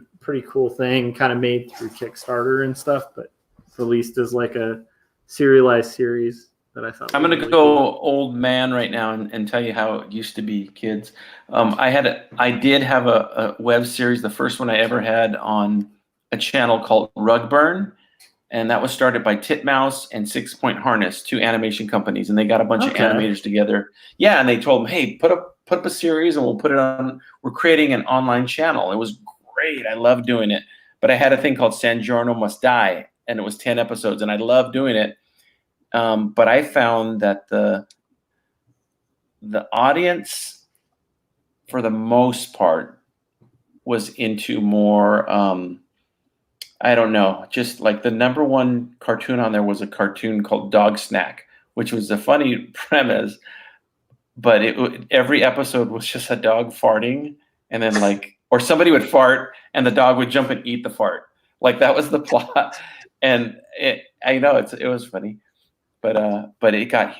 cool thing, kind of made through Kickstarter and stuff, but released as like a serialized series that I thought. I'm was going to really go cool. old man right now and tell you how it used to be, kids. I did have a web series, the first one I ever had on a channel called Rugburn. And that was started by Titmouse and 6 Point Harness, two animation companies, and they got a bunch of animators together. Yeah, and they told them, "Hey, put up a series, and we'll put it on. We're creating an online channel." It was great. I loved doing it. But I had a thing called San Giorno Must Die, and it was 10 episodes, and I loved doing it. But I found that the audience, for the most part, was into more. I don't know, just like the number one cartoon on there was a cartoon called Dog Snack, which was a funny premise, but every episode was just a dog farting, and then or somebody would fart and the dog would jump and eat the fart. Like that was the plot. And I know it was funny, but it got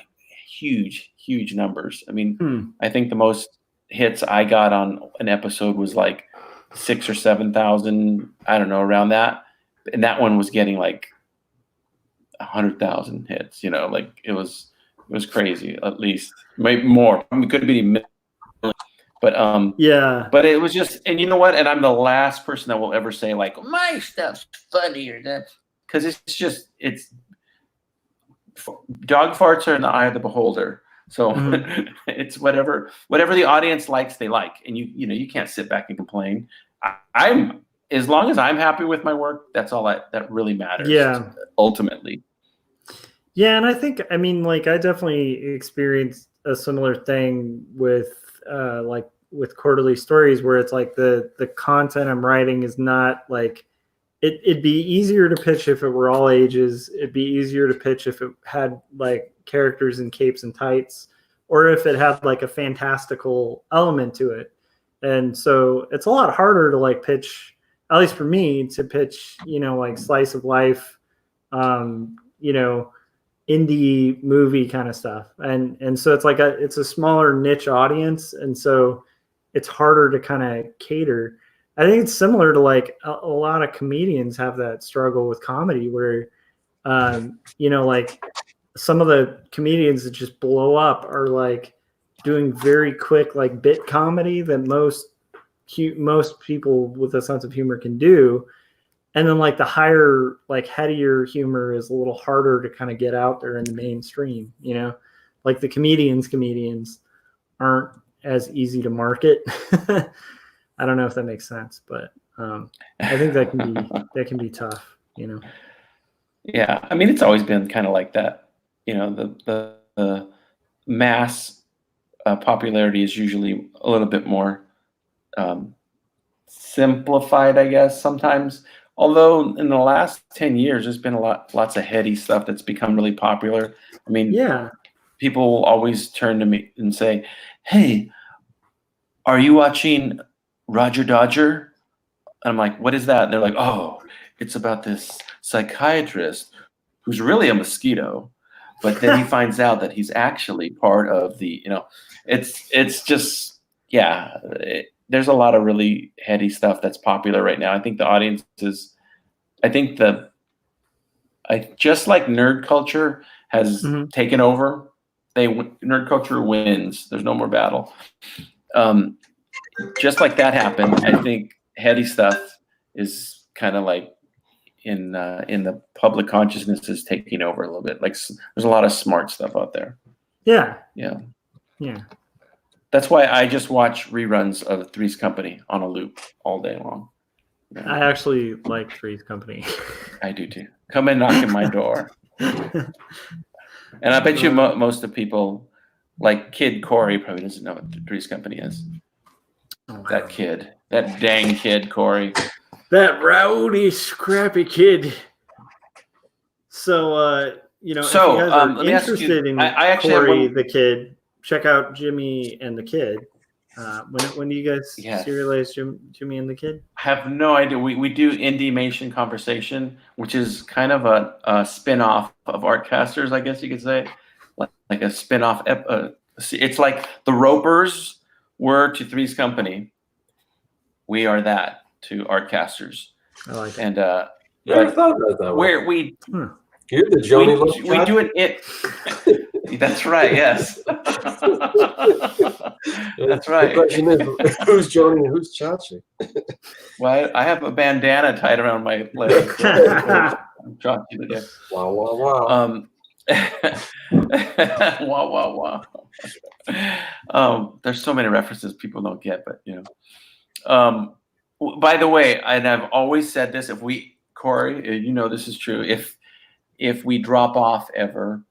huge huge numbers. I mean, I think the most hits I got on an episode was like 6,000 or 7,000, I don't know, around that. And that one was getting like 100,000 hits, you know, like it was crazy, at least maybe more. I mean, it could be million, but Yeah. but it was just, and you know what? And I'm the last person that will ever say like my stuff's funny or that, because it's dog farts are in the eye of the beholder. So it's whatever the audience likes, they like, and you can't sit back and complain. I'm as long as I'm happy with my work, that's all that really matters. Yeah. Ultimately. Yeah, and I think, I mean, like I definitely experienced a similar thing with with quarterly stories, where it's like the content I'm writing is not like it'd be easier to pitch if it were all ages. It'd be easier to pitch if it had like characters in capes and tights, or if it had like a fantastical element to it. And so it's a lot harder to like pitch, at least for me, to pitch, like slice of life, indie movie kind of stuff. And so it's like it's a smaller niche audience. And so it's harder to kind of cater. I think it's similar to like a lot of comedians have that struggle with comedy where, like some of the comedians that just blow up are like doing very quick, like bit comedy that most people with a sense of humor can do. And then like the higher, like headier humor is a little harder to kind of get out there in the mainstream, like the comedians aren't as easy to market. I don't know if that makes sense, but I think that can be tough, Yeah, I mean, it's always been kind of like that. The mass popularity is usually a little bit more simplified, I guess, sometimes. Although in the last 10 years, there's been lots of heady stuff that's become really popular. I mean, yeah, people will always turn to me and say, "Hey, are you watching Roger Dodger?" And I'm like, "What is that?" And they're like, "Oh, it's about this psychiatrist who's really a mosquito, but then he finds out that he's actually part of the, it's just, yeah, there's a lot of really heady stuff that's popular right now. I think the audience is, just like nerd culture has taken over, nerd culture wins. There's no more battle. Just like that happened, I think heady stuff is kind of like in the public consciousness is taking over a little bit. Like there's a lot of smart stuff out there. Yeah. That's why I just watch reruns of Three's Company on a loop all day long. I actually like Three's Company. I do too. Come and knock at my door. And I bet you most of the people, like Kid Corey, probably doesn't know what Three's Company is. Oh, that kid, that dang kid, Corey. That rowdy, scrappy kid. So, if you guys are interested in Corey the Kid, check out Jimmy and the Kid. When do you guys serialize Jimmy and the Kid? I have no idea. We do Indie-mation Conversation, which is kind of a spin-off of Artcasters, I guess you could say. Like a spin-off. It's like the Ropers were to Three's Company. We are that to Artcasters. I like it. And never thought about that where we You're the Joni we do it. That's right. Yes. That's right. The question is, who's Joni and who's Chachi? Well, I have a bandana tied around my leg. I'm Chachi today. Wow! Wow! Wow! Wow! Wow! There's so many references people don't get, but by the way, and I've always said this: Corey, this is true. If we drop off ever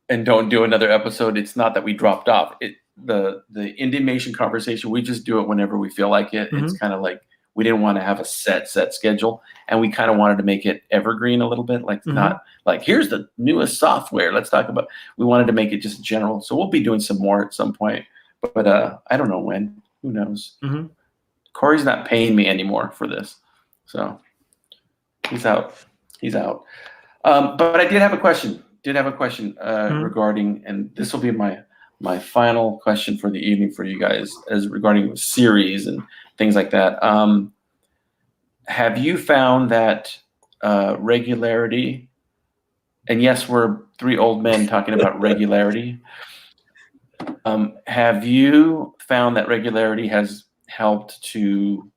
and don't do another episode, it's not that we dropped off. The Indie-mation Conversation, we just do it whenever we feel like it. It's kind of like we didn't want to have a set schedule, and we kind of wanted to make it evergreen a little bit, like not like here's the newest software. Let's talk about. We wanted to make it just general, so we'll be doing some more at some point, but I don't know when. Who knows? Corey's not paying me anymore for this, so he's out. But I did have a question. Regarding, and this will be my my final question for the evening for you guys is regarding series and things like that. Have you found that regularity, and yes, we're three old men talking about regularity. Have you found that regularity has helped to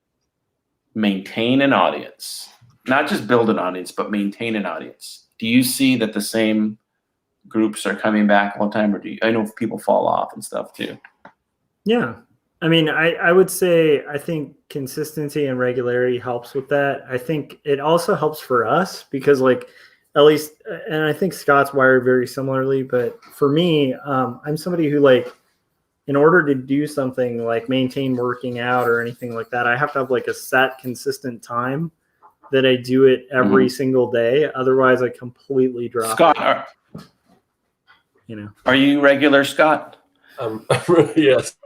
maintain an audience? Not just build an audience, but maintain an audience. Do you see that the same groups are coming back all the time, or I know people fall off and stuff too? Yeah. I mean, I would say I think consistency and regularity helps with that. I think it also helps for us because, like, at least, and I think Scott's wired very similarly, but for me, I'm somebody who, like, in order to do something like maintain working out or anything like that, I have to have like a set consistent time that I do it every single day. Otherwise I completely drop Scott, it. Are you regular, Scott? Yes.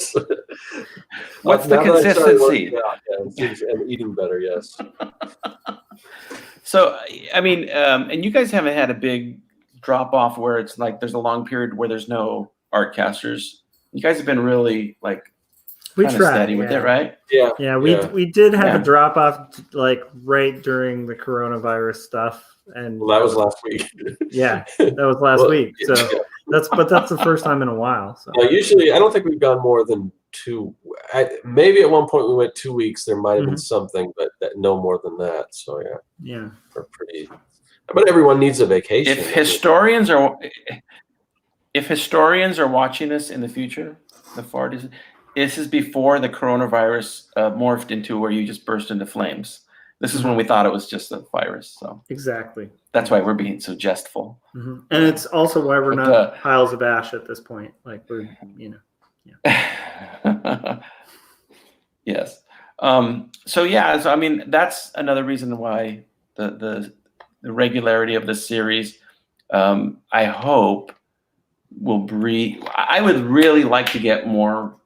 What's the consistency? And eating better, yes. So, I mean, and you guys haven't had a big drop off where it's like there's a long period where there's no Artcasters. You guys have been really like kind of steady with it, right? Yeah. Yeah, we did have a drop off like right during the coronavirus stuff, and that was last week. Yeah, that was last week. So that's the first time in a while. So usually, I don't think we've gone more than 2. Maybe at one point we went 2 weeks. There might have been something, but no more than that. So yeah, we're pretty. But everyone needs a vacation. If historians are watching this in the future, this is before the coronavirus morphed into where you just burst into flames. This is when we thought it was just a virus. So exactly. That's why we're being so jestful. And it's also why we're not piles of ash at this point. Like we're, Yes. So yeah. So I mean, that's another reason why the regularity of this series, I hope, will breed. I would really like to get more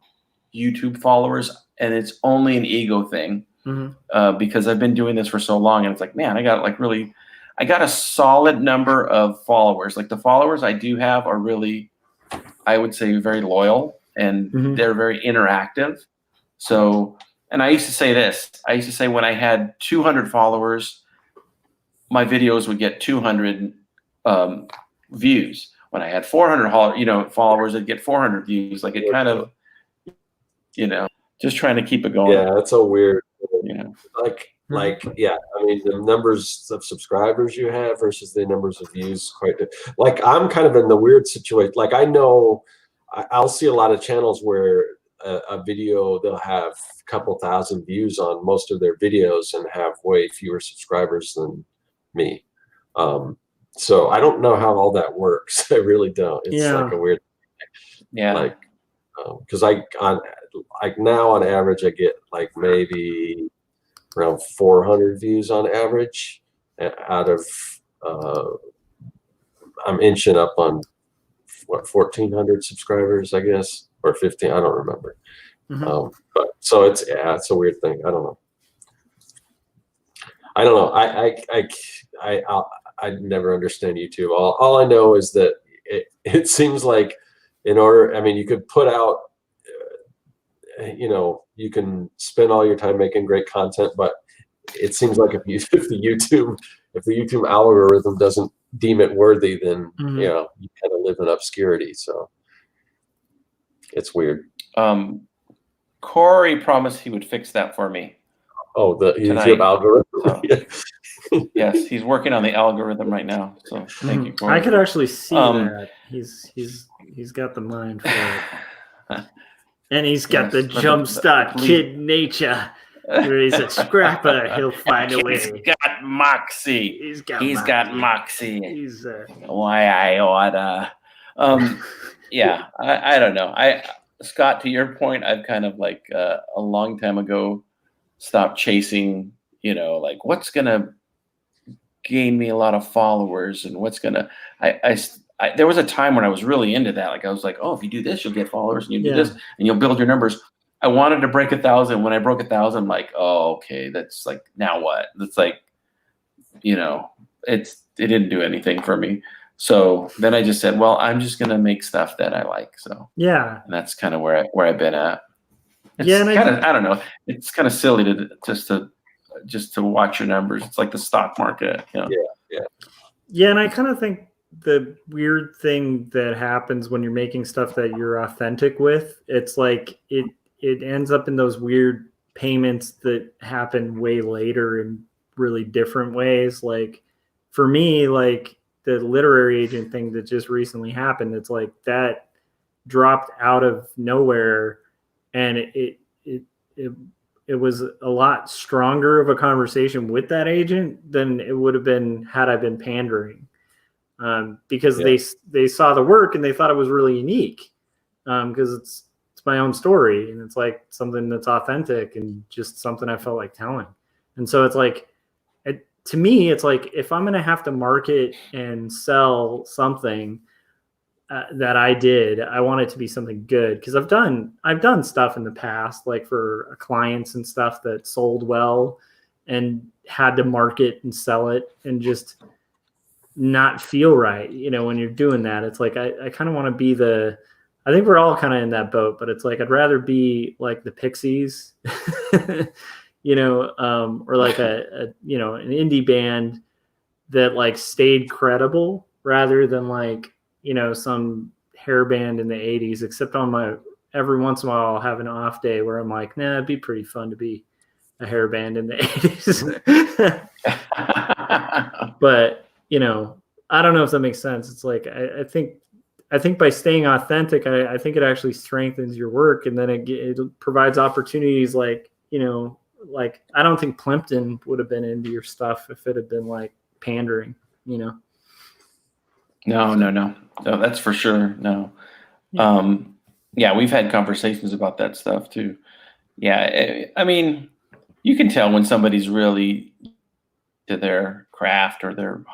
YouTube followers, and it's only an ego thing because I've been doing this for so long, and it's like, man, I got a solid number of followers. Like the followers I do have are really, I would say, very loyal, and they're very interactive. So, and I used to say this. I used to say when I had 200 followers, my videos would get 200 views. When I had 400, followers, I'd get 400 views. Like it kind of, just trying to keep it going. Yeah, that's so weird. Yeah. I mean, the numbers of subscribers you have versus the numbers of views quite different. Like I'm kind of in the weird situation. Like I know I'll see a lot of channels where a video they'll have a couple thousand views on most of their videos and have way fewer subscribers than me. So I don't know how all that works. I really don't. It's like a weird thing. Yeah. Like, because now on average I get like maybe around 400 views on average out of I'm inching up on 1,400 subscribers, I guess, or 15. I don't remember. But so it's a weird thing. I don't know. I never understand YouTube. All I know is that it seems like you could put out, you can spend all your time making great content, but it seems like if the YouTube algorithm doesn't deem it worthy, then you kind of live in obscurity. So it's weird. Corey promised he would fix that for me. Oh, the YouTube algorithm. Yes, he's working on the algorithm right now. So thank you, Corey. I could actually see that he's got the mind for it, and he's got the jumpstart kid nature. Where he's a scrapper, he'll find a way. He's got moxie. He's got moxie. He's why I oughta. Yeah, I don't know. Scott, to your point, I've kind of like a long time ago stopped chasing. Like what's gonna gain me a lot of followers and what's gonna. There was a time when I was really into that. Like I was like, oh, if you do this, you'll get followers, and you do this, and you'll build your numbers. I wanted to break 1,000. When I broke 1,000, I'm like, oh, okay, that's like, now what? It's like, it didn't do anything for me. So then I just said, well, I'm just going to make stuff that I like. So Yeah. and that's kind of where I've been at. It's Yeah, and I don't know. It's kind of silly to just to watch your numbers. It's like the stock market. You know? Yeah, and I kind of think the weird thing that happens when you're making stuff that you're authentic with, it's like it ends up in those weird payments that happen way later in really different ways. Like for me, like the literary agent thing that just recently happened, it's like that dropped out of nowhere, and it was a lot stronger of a conversation with that agent than it would have been had I been pandering, because they saw the work and they thought it was really unique, because it's my own story and it's like something that's authentic and just something I felt like telling. And so it's like, to me, it's like if I'm going to have to market and sell something that I did, I want it to be something good, because I've done stuff in the past, like for clients and stuff that sold well and had to market and sell it and just not feel right. You know, when you're doing that, it's like I kind of want to be I think we're all kind of in that boat, but it's like I'd rather be like the Pixies, you know, or like an indie band that like stayed credible rather than like, you know, some hair band in the 80s, except on every once in a while I'll have an off day where I'm like, nah, it'd be pretty fun to be a hair band in the 80s. But, you know, I don't know if that makes sense. It's like, I think by staying authentic, I think it actually strengthens your work, and then it provides opportunities like, you know, like I don't think Plimpton would have been into your stuff if it had been like pandering, you know? No, that's for sure. No. Yeah, we've had conversations about that stuff too. Yeah. I mean, you can tell when somebody's really to their craft or their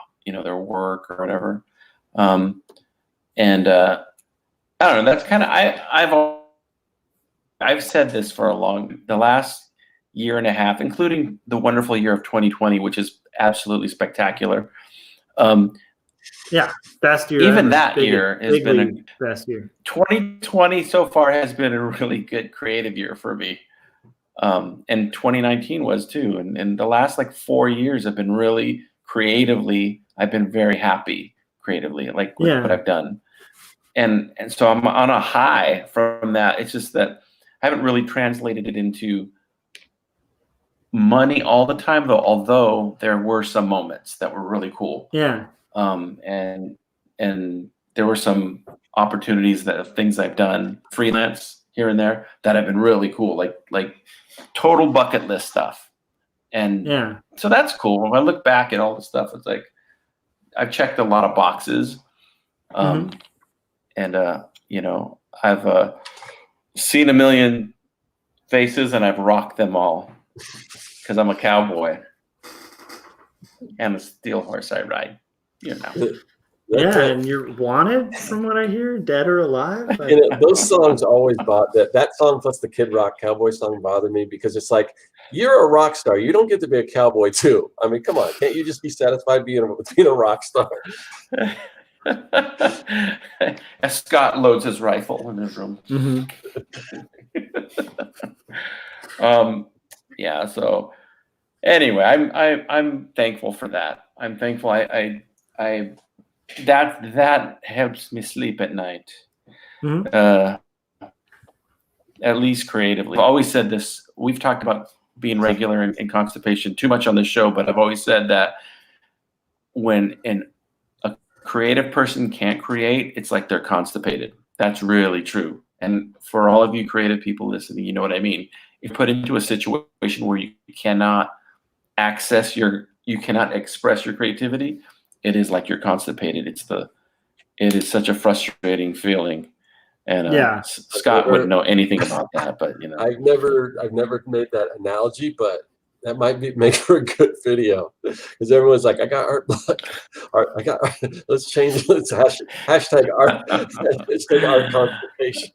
work or whatever. And I don't know, that's kind of, I've said this for the last year and a half, including the wonderful year of 2020, which is absolutely spectacular. Yeah, best year. Even ever. that year has been a best year. 2020 so far has been a really good creative year for me. And 2019 was too. And the last like 4 years have been really creatively, I've been very happy creatively, like with what I've done. And so I'm on a high from that. It's just that I haven't really translated it into money all the time, though, although there were some moments that were really cool. Yeah. And there were some opportunities of things I've done freelance here and there that have been really cool, like total bucket list stuff. And so that's cool. When I look back at all the stuff, it's like I've checked a lot of boxes. And you know, I've seen a million faces and I've rocked them all because I'm a cowboy and a steel horse I ride. You know. And you're wanted, from what I hear, dead or alive. Those songs always that song plus the Kid Rock cowboy song bother me, because it's like, you're a rock star. You don't get to be a cowboy too. I mean, come on, can't you just be satisfied being a rock star? As Scott loads his rifle in his room. Yeah. So anyway, I'm thankful for that. I'm thankful. That helps me sleep at night. At least creatively. I've always said this. We've talked about being regular and constipation too much on the show, but I've always said that when a creative person can't create, it's like they're constipated. That's really true. And for all of you creative people listening, you know what I mean. If put into a situation where you cannot you cannot express your creativity, it is like you're constipated. It is such a frustrating feeling. And Scott wouldn't know anything about that, but you know, I've never made that analogy, but that might make for a good video, because everyone's like, I got art block. Let's change. Let's hashtag art. Hashtag art constipation.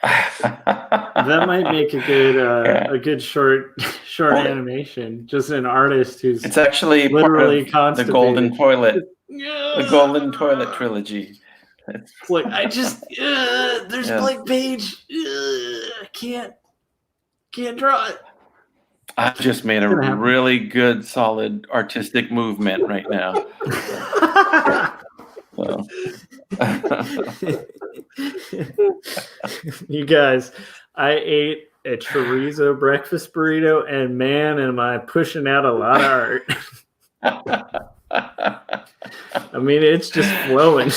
That might make a good short animation. Just an artist who's it's actually literally part of the golden toilet. The Golden Toilet Trilogy. Like I just there's Yeah. blank page. I can't draw it. I just made a gonna happen. really good, solid artistic movement right now. So. You guys, I ate a chorizo breakfast burrito, and man, am I pushing out a lot of art. I mean, it's just flowing.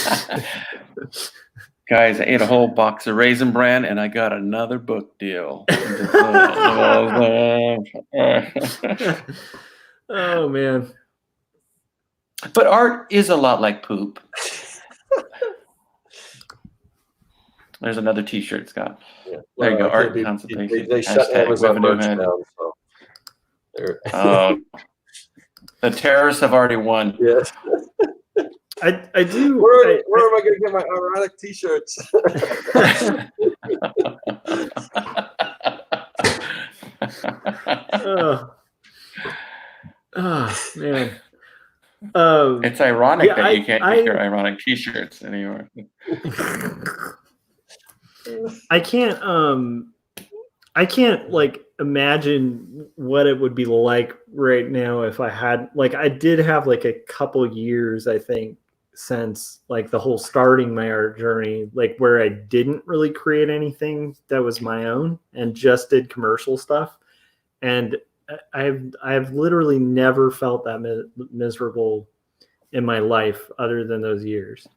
Guys, I ate a whole box of Raisin Bran, and I got another book deal. Oh man. But art is a lot like poop. There's another T-shirt, Scott. Yeah. There you go. I Art can't be- constipation. They shut Hashtag Amazon revenue merch head. down, so they're- The terrorists have already won. yes. I do. Where am I going to get my ironic T-shirts? Oh man. It's ironic Yeah, that you can't get your ironic T-shirts anymore. I can't like imagine what it would be like right now if I had like I did have like a couple years I think since like the whole starting my art journey like where I didn't really create anything that was my own and just did commercial stuff, and I've literally never felt that miserable in my life other than those years.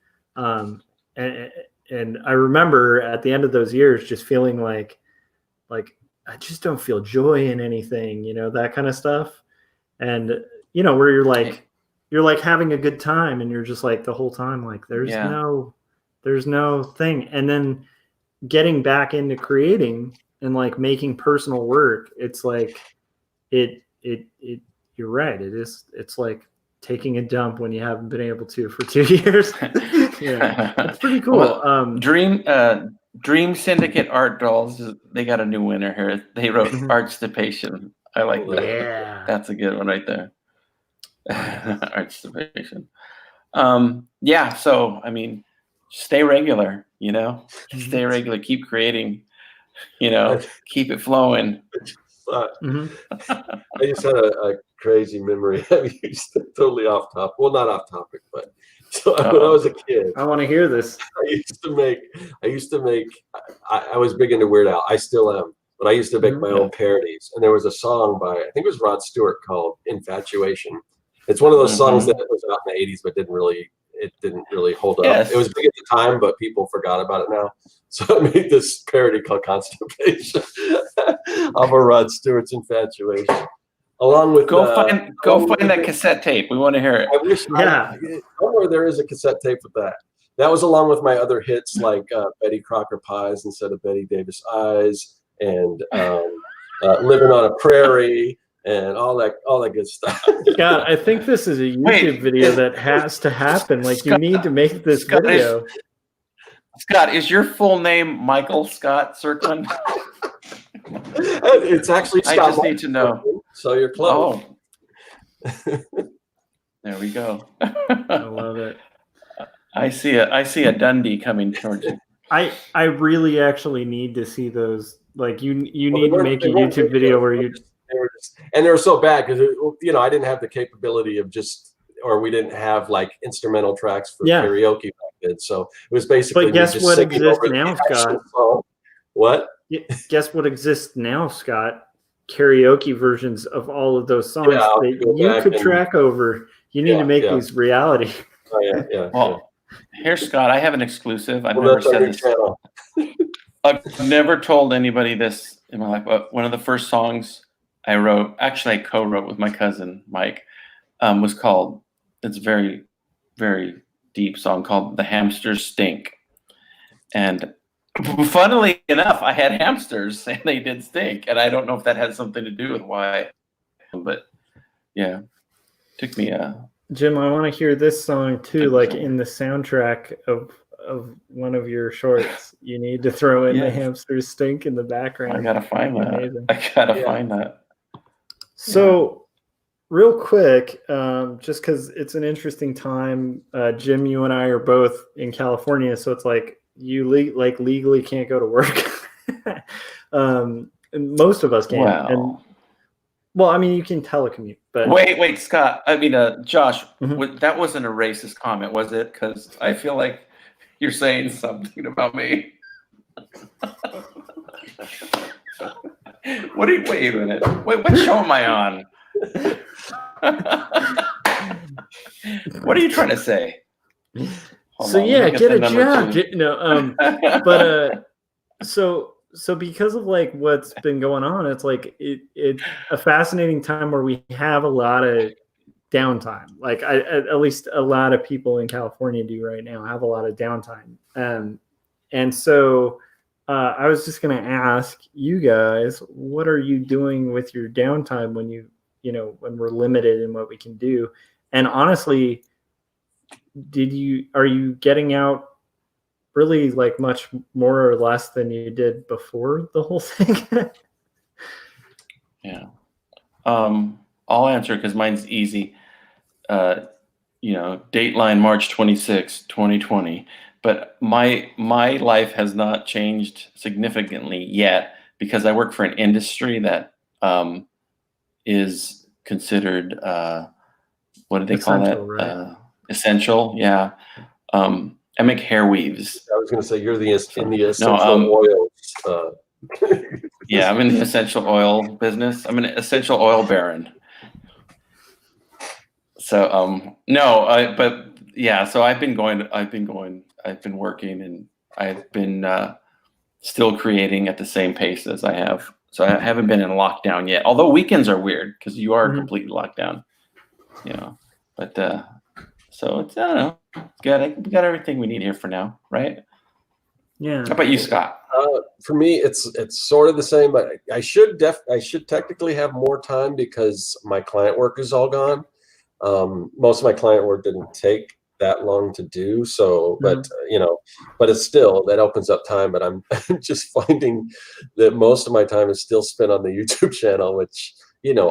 And I remember at the end of those years just feeling like I just don't feel joy in anything, you know, that kind of stuff. And you know, where you're like having a good time and you're just like the whole time like there's no thing. And then getting back into creating and like making personal work, it's like it you're right. It's like taking a dump when you haven't been able to for 2 years. Yeah, it's pretty cool. Well, Dream Syndicate Art Dolls, they got a new winner here. They wrote Artstipation. I like that. Yeah. That's a good one right there. Artstipation. Yeah, so I mean, stay regular, you know? Stay regular, keep creating, you know, keep it flowing. I just had a crazy memory. Totally off topic. Well, not off topic, but so when I was a kid, I want to hear this. I used to make. I was big into Weird Al. I still am, but I used to make my own parodies. And there was a song by I think it was Rod Stewart called "Infatuation." It's one of those songs that was out in the '80s, but didn't really hold up. Yes. It was big at the time, but people forgot about it now. So I made this parody called "Constipation" of a Rod Stewart's "Infatuation." Along with go find that cassette tape. We want to hear it. I wish somewhere there is a cassette tape with that. That was along with my other hits like Betty Crocker Pies instead of Betty Davis Eyes and Living on a Prairie and all that good stuff. God, I think this is a YouTube video that has to happen. Like Scott, you need to make this video. Scott, is your full name Michael Scott Circlin? It's actually Scott. I just need to know. So you're close. Oh. There we go. I love it. I see a Dundee coming towards you. I really actually need to see those. Like you need to make a YouTube video where you and they were so bad because you know I didn't have the capability of we didn't have like instrumental tracks for karaoke back then. So it was basically. But guess what exists now, Scott? What? Guess what exists now, Scott? Karaoke versions of all of those songs that you could track over. You need to make these reality. Oh, yeah. Well, here, Scott, I have an exclusive. I've never said this. I've never told anybody this in my life, but one of the first songs I wrote, actually I co-wrote with my cousin, Mike, was called, it's a very, very deep song called The Hamsters Stink. And funnily enough, I had hamsters and they did stink. And I don't know if that has something to do with why, but yeah, took me Jim, I want to hear this song too, like in the soundtrack of one of your shorts. You need to throw in The Hamsters Stink in the background. I gotta find that. I gotta find that. So real quick, just because it's an interesting time, Jim, you and I are both in California, so it's like you legally can't go to work. And most of us can. Wow. And, well, I mean, you can telecommute, but Wait, Scott. I mean, Josh. Mhm. That wasn't a racist comment, was it? Because I feel like you're saying something about me. Wait a minute. Wait, what show am I on? What are you trying to say? Hold so on, yeah, let me get a the number job. two. No, but so because of like what's been going on, it's like it's a fascinating time where we have a lot of downtime. Like at least a lot of people in California do right now have a lot of downtime. And so I was just going to ask you guys, what are you doing with your downtime when when we're limited in what we can do? And honestly, are you getting out really like much more or less than you did before the whole thing? Yeah. I'll answer because mine's easy. Dateline March 26, 2020. But my life has not changed significantly yet because I work for an industry that is considered what do they call that? Essential, right? Essential, yeah. I make hair weaves. I was going to say you're in the No, essential oils. Yeah, I'm in the essential oil business. I'm an essential oil baron. So but yeah, so I've been working, and I've been still creating at the same pace as I have. So I haven't been in lockdown yet. Although weekends are weird because you are completely locked down. But so it's, I don't know. It's good. We got everything we need here for now, right? Yeah. How about you, Scott? For me, it's sort of the same, but I should technically have more time because my client work is all gone. Most of my client work didn't take that long to do, so but it's still, that opens up time. But I'm just finding that most of my time is still spent on the YouTube channel, which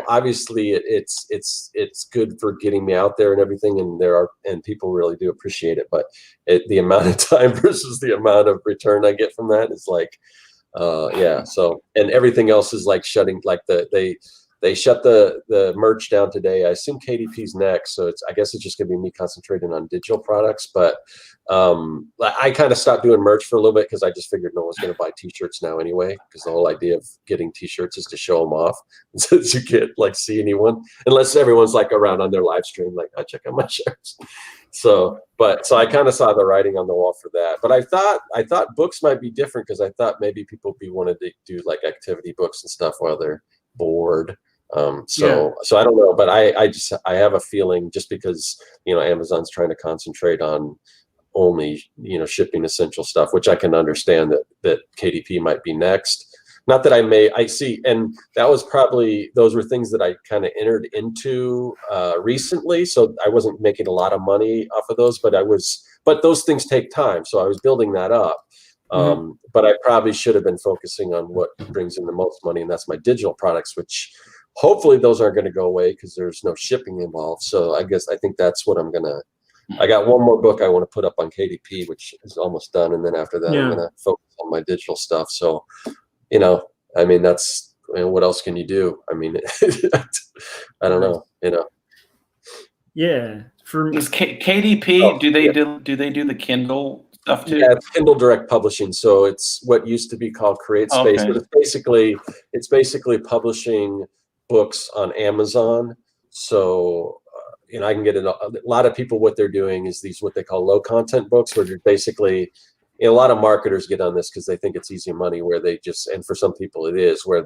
obviously it's good for getting me out there and everything, and people really do appreciate it, but the amount of time versus the amount of return I get from that is like so, and everything else is like shutting, like they shut the merch down today. I assume KDP's next, so I guess it's just gonna be me concentrating on digital products. But I kind of stopped doing merch for a little bit because I just figured no one's gonna buy T-shirts now anyway. Because the whole idea of getting T-shirts is to show them off, since you can't like see anyone unless everyone's like around on their live stream, like I check out my shirts. So I kind of saw the writing on the wall for that. But I thought books might be different because I thought maybe people wanted to do like activity books and stuff while they're bored. So I don't know, but I have a feeling, just because Amazon's trying to concentrate on only shipping essential stuff, which I can understand that KDP might be next. Not that I see, and those were things that I kind of entered into recently, so I wasn't making a lot of money off of those, but those things take time, so I was building that up. But I probably should have been focusing on what brings in the most money, and that's my digital products, which hopefully those aren't going to go away because there's no shipping involved. So I think that's what I got one more book I want to put up on KDP, which is almost done. And then after that, I'm going to focus on my digital stuff. So, I mean, that's, what else can you do? I mean, I don't know, Yeah. For Is KDP, do they do the Kindle stuff too? Yeah, it's Kindle Direct Publishing. So it's what used to be called Create Space, Okay. but it's basically publishing books on Amazon. So I can get a lot of people, what they're doing is these what they call low content books, where they're basically, a lot of marketers get on this because they think it's easy money, where they just, and for some people it is, where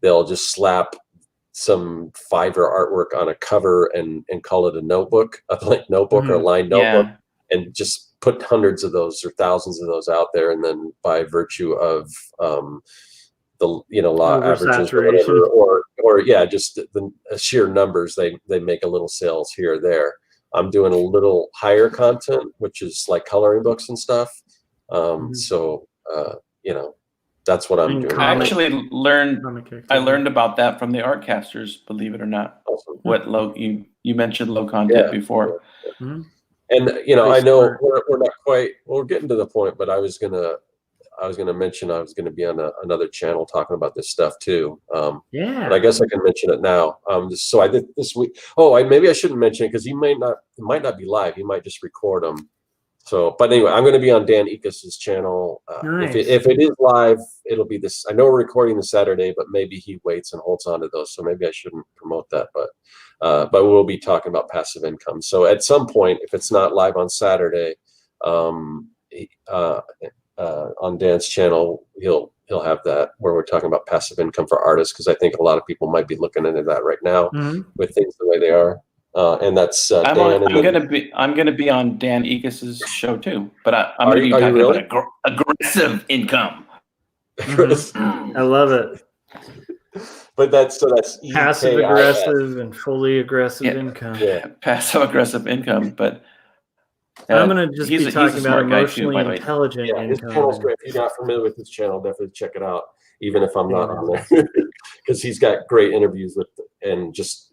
they'll just slap some Fiverr artwork on a cover and call it a notebook, a blank notebook or a lined notebook, and just put hundreds of those or thousands of those out there, and then by virtue of the law averages or whatever, just the sheer numbers, they make a little sales here or there. I'm doing a little higher content, which is like coloring books and stuff. So That's what I'm And doing. I actually learned I about that from the Artcasters, believe it or not. Awesome. What you mentioned Lujan did before. Mm-hmm. And I Pretty know smart. we're not quite. We're getting to the point, but I was gonna mention I was gonna be on another channel talking about this stuff too. Yeah. But I guess I can mention it now. So I did this week. Oh, maybe I shouldn't mention it because it might not be live. He might just record them. So, but anyway, I'm going to be on Dan Ikas's channel. Nice. If it is live, it'll be this. I know we're recording this Saturday, but maybe he waits and holds on to those. So maybe I shouldn't promote that. But we'll be talking about passive income. So at some point, if it's not live on Saturday, on Dan's channel, he'll have that where we're talking about passive income for artists, because I think a lot of people might be looking into that right now with things the way they are. And that's Dan. I'm gonna be on Dan Ikas's show too, but I'm gonna be talking really? about aggressive income. I love it. But that's Passive EKIS. aggressive and fully aggressive income. Yeah. Passive aggressive income, but I'm gonna just be talking about emotionally too, intelligent income. His channel's great. If you're not familiar with his channel, definitely check it out. Even if I'm not on there, because he's got great interviews with, and just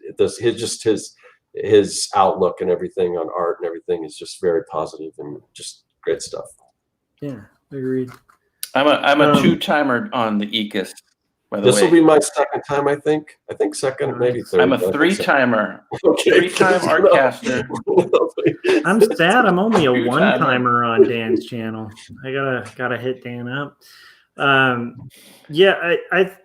his outlook and everything on art and everything is just very positive and just great stuff. Yeah, agreed. I'm a two-timer on the Ikas. By the way, this will be my second time, I think. Second, maybe third. I'm a three-timer. Okay. Three-time Artcaster. I'm sad. I'm only a one-timer on Dan's channel. I gotta hit Dan up. Yeah,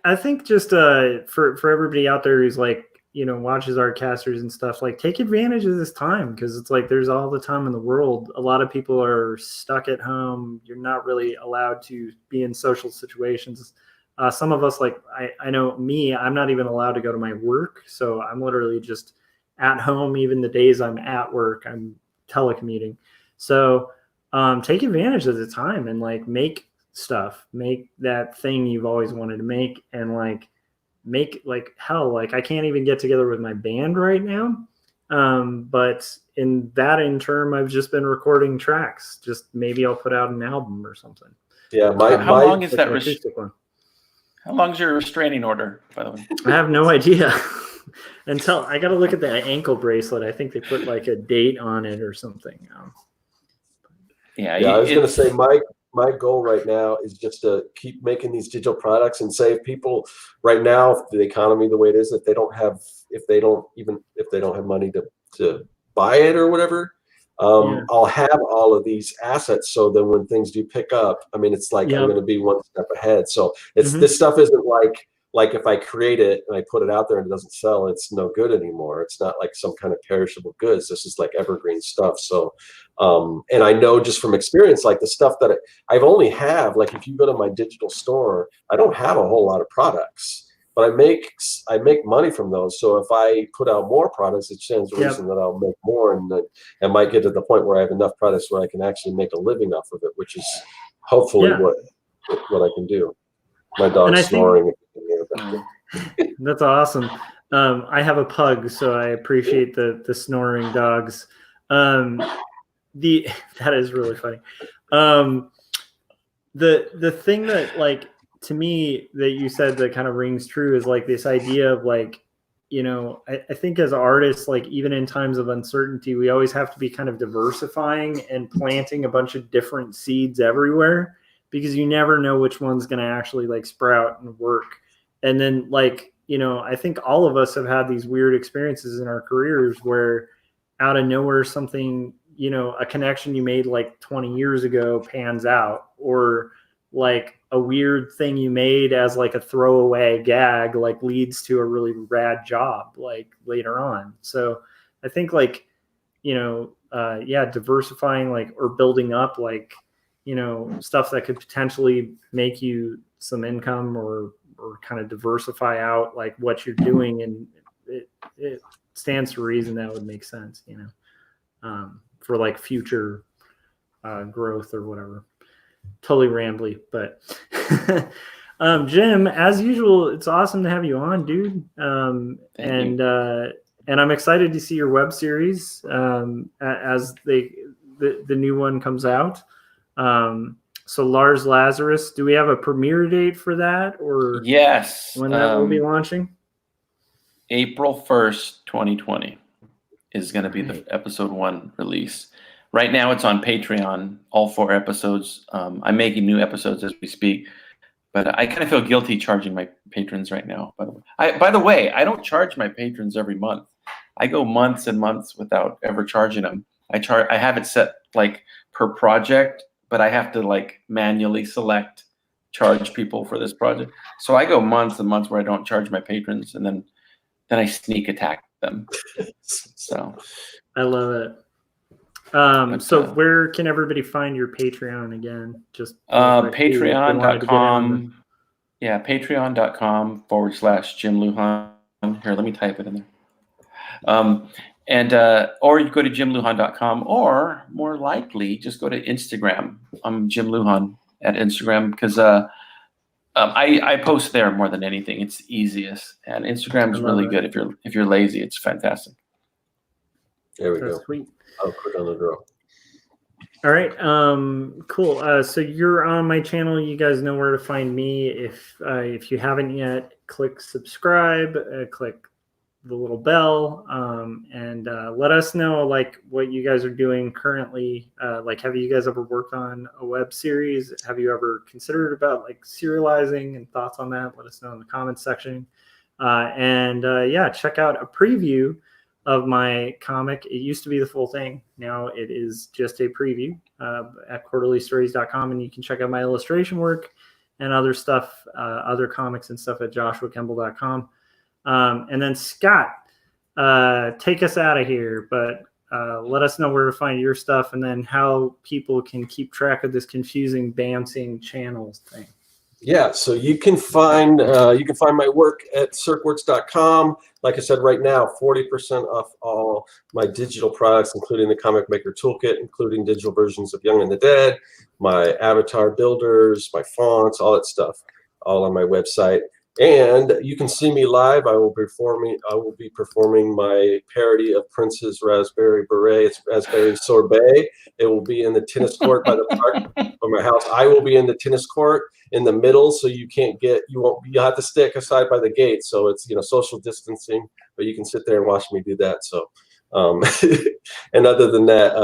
I think just for everybody out there who's like, watches Artcasters and stuff, like, take advantage of this time, because it's like there's all the time in the world. A lot of people are stuck at home. You're not really allowed to be in social situations. Some of us, like I know me, I'm not even allowed to go to my work, so I'm literally just at home. Even the days I'm at work, I'm telecommuting. So take advantage of the time and like make stuff, make that thing you've always wanted to make, and like make like hell. Like, I can't even get together with my band right now, but in term, I've just been recording tracks. Just maybe I'll put out an album or something. Yeah, how long is that? How long is your restraining order, by the way? I have no idea. Until I got to look at the ankle bracelet. I think they put like a date on it or something. Yeah, I was going to say my goal right now is just to keep making these digital products and save people right now, the economy the way it is, if they don't have money to buy it or whatever. I'll have all of these assets, so then when things do pick up, I mean, it's like I'm going to be one step ahead. So this stuff isn't like if I create it and I put it out there and it doesn't sell, it's no good anymore. It's not like some kind of perishable goods. This is like evergreen stuff. So, and I know just from experience, like the stuff that I've only have, like if you go to my digital store, I don't have a whole lot of products. But I make money from those. So if I put out more products, it stands to reason that I'll make more, and I might get to the point where I have enough products where I can actually make a living off of it, which is hopefully what I can do. My dog's snoring. That's awesome. I have a pug, so I appreciate the snoring dogs. That is really funny. The thing that, like, to me, that you said that kind of rings true is like this idea of like, I think as artists, like even in times of uncertainty, we always have to be kind of diversifying and planting a bunch of different seeds everywhere, because you never know which one's going to actually like sprout and work. And then like, I think all of us have had these weird experiences in our careers where out of nowhere something, a connection you made like 20 years ago pans out, or like a weird thing you made as like a throwaway gag like leads to a really rad job like later on. So I think like, diversifying like, or building up like, stuff that could potentially make you some income, or kind of diversify out like what you're doing, and it stands to reason that would make sense, for like future growth or whatever. Totally rambly, but Jim, as usual, it's awesome to have you on, dude. And I'm excited to see your web series as the new one comes out. So Lars Lazarus, do we have a premiere date for that, or Yes. when that will be launching? April 1st, 2020 is going to be the episode 1 release. Right now it's on Patreon, all 4 episodes. I'm making new episodes as we speak, but I kind of feel guilty charging my patrons right now. By the way, I don't charge my patrons every month. I go months and months without ever charging them. I have it set like per project, but I have to like manually select charge people for this project. So I go months and months where I don't charge my patrons, and then I sneak attack them. So I love it. So where can everybody find your Patreon again? Just patreon.com. Yeah, patreon.com/Jim Lujan. Here, let me type it in there. Or you go to jimlujan.com, or more likely, just go to Instagram. I'm Jim Lujan at Instagram, because I post there more than anything. It's easiest, and Instagram is really good if you're lazy. It's fantastic. There we go. Sweet. I'll click on the draw. All right. Cool. So you're on my channel. You guys know where to find me. If you haven't yet, click subscribe. Click the little bell, and let us know like what you guys are doing currently. Like, have you guys ever worked on a web series? Have you ever considered about like serializing, and thoughts on that? Let us know in the comments section. Yeah, check out a preview of my comic. It used to be the full thing. Now it is just a preview at quarterlystories.com, and you can check out my illustration work and other stuff, other comics and stuff at joshuakemble.com. And then Scott, take us out of here, but let us know where to find your stuff, and then how people can keep track of this confusing bouncing channels thing. Yeah, so you can find my work at circworks.com. Like I said, right now, 40% off all my digital products, including the Comic Maker Toolkit, including digital versions of Young and the Dead, my avatar builders, my fonts, all that stuff, all on my website. And you can see me live. I will be performing my parody of Prince's Raspberry Beret. It's Raspberry Sorbet. It will be in the tennis court by the park of my house. I will be in the tennis court in the middle, so you'll have to stick aside by the gate. So it's, social distancing, but you can sit there and watch me do that. So, and other than that,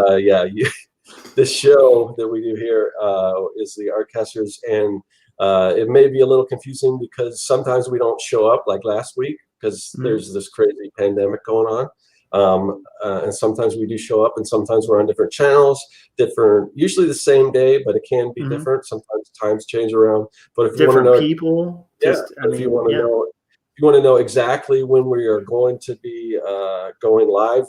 this show that we do here is the Artcasters, and it may be a little confusing because sometimes we don't show up, like last week, because there's this crazy pandemic going on. And sometimes we do show up, and sometimes we're on different channels, usually the same day, but it can be different. Sometimes times change around. But if you want to know people, if you want to know exactly when we are going to be going live,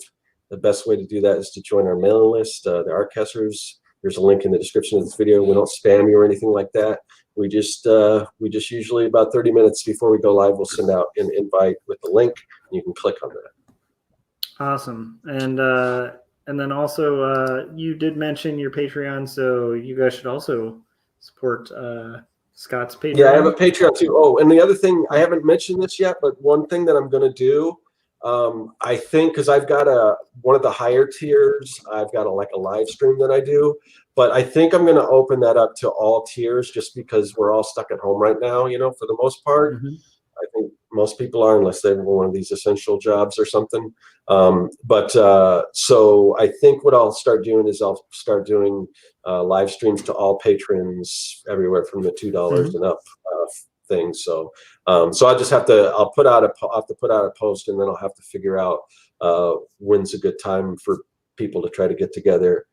the best way to do that is to join our mailing list, the Artcasters. There's a link in the description of this video. We don't spam you or anything like that. We just usually about 30 minutes before we go live, we'll send out an invite with the link, and you can click on that. Awesome. And then also you did mention your Patreon, so you guys should also support Scott's Patreon. Yeah, I have a Patreon too. Oh, and the other thing, I haven't mentioned this yet, but one thing that I'm going to do, I think, because I've got one of the higher tiers, I've got a live stream that I do, but I think I'm going to open that up to all tiers, just because we're all stuck at home right now, for the most part. I think most people are, unless they have one of these essential jobs or something. So I think what I'll start doing is I'll start doing live streams to all patrons everywhere from the $2 and up things. So I'll have to put out a post, and then I'll have to figure out when's a good time for people to try to get together,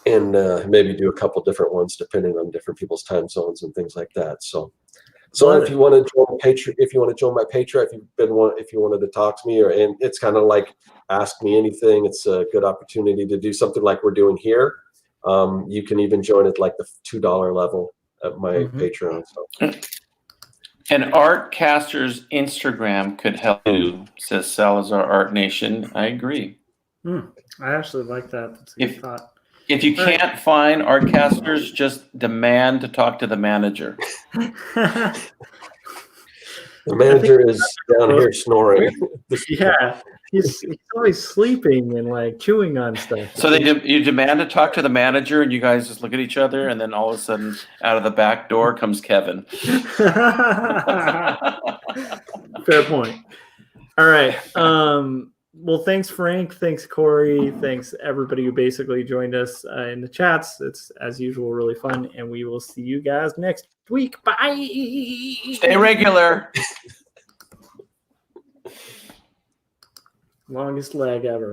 and maybe do a couple different ones depending on different people's time zones and things like that. So if you want to join my Patreon, if you wanted to talk to me, and it's kind of like ask me anything, it's a good opportunity to do something like we're doing here. You can even join at like the $2 level at my Patreon. So. And Artcasters Instagram could help you, says Salazar Art Nation. I agree. I actually like that. That's a good thought. If you can't find Artcasters, just demand to talk to the manager. The manager is down here snoring. Yeah, he's always sleeping and like chewing on stuff. So you demand to talk to the manager, and you guys just look at each other, and then all of a sudden, out of the back door comes Kevin. Fair point. All right. Well, thanks, Frank. Thanks, Corey. Thanks, everybody who basically joined us in the chats. It's, as usual, really fun. And we will see you guys next week. Bye. Stay regular. Longest leg ever.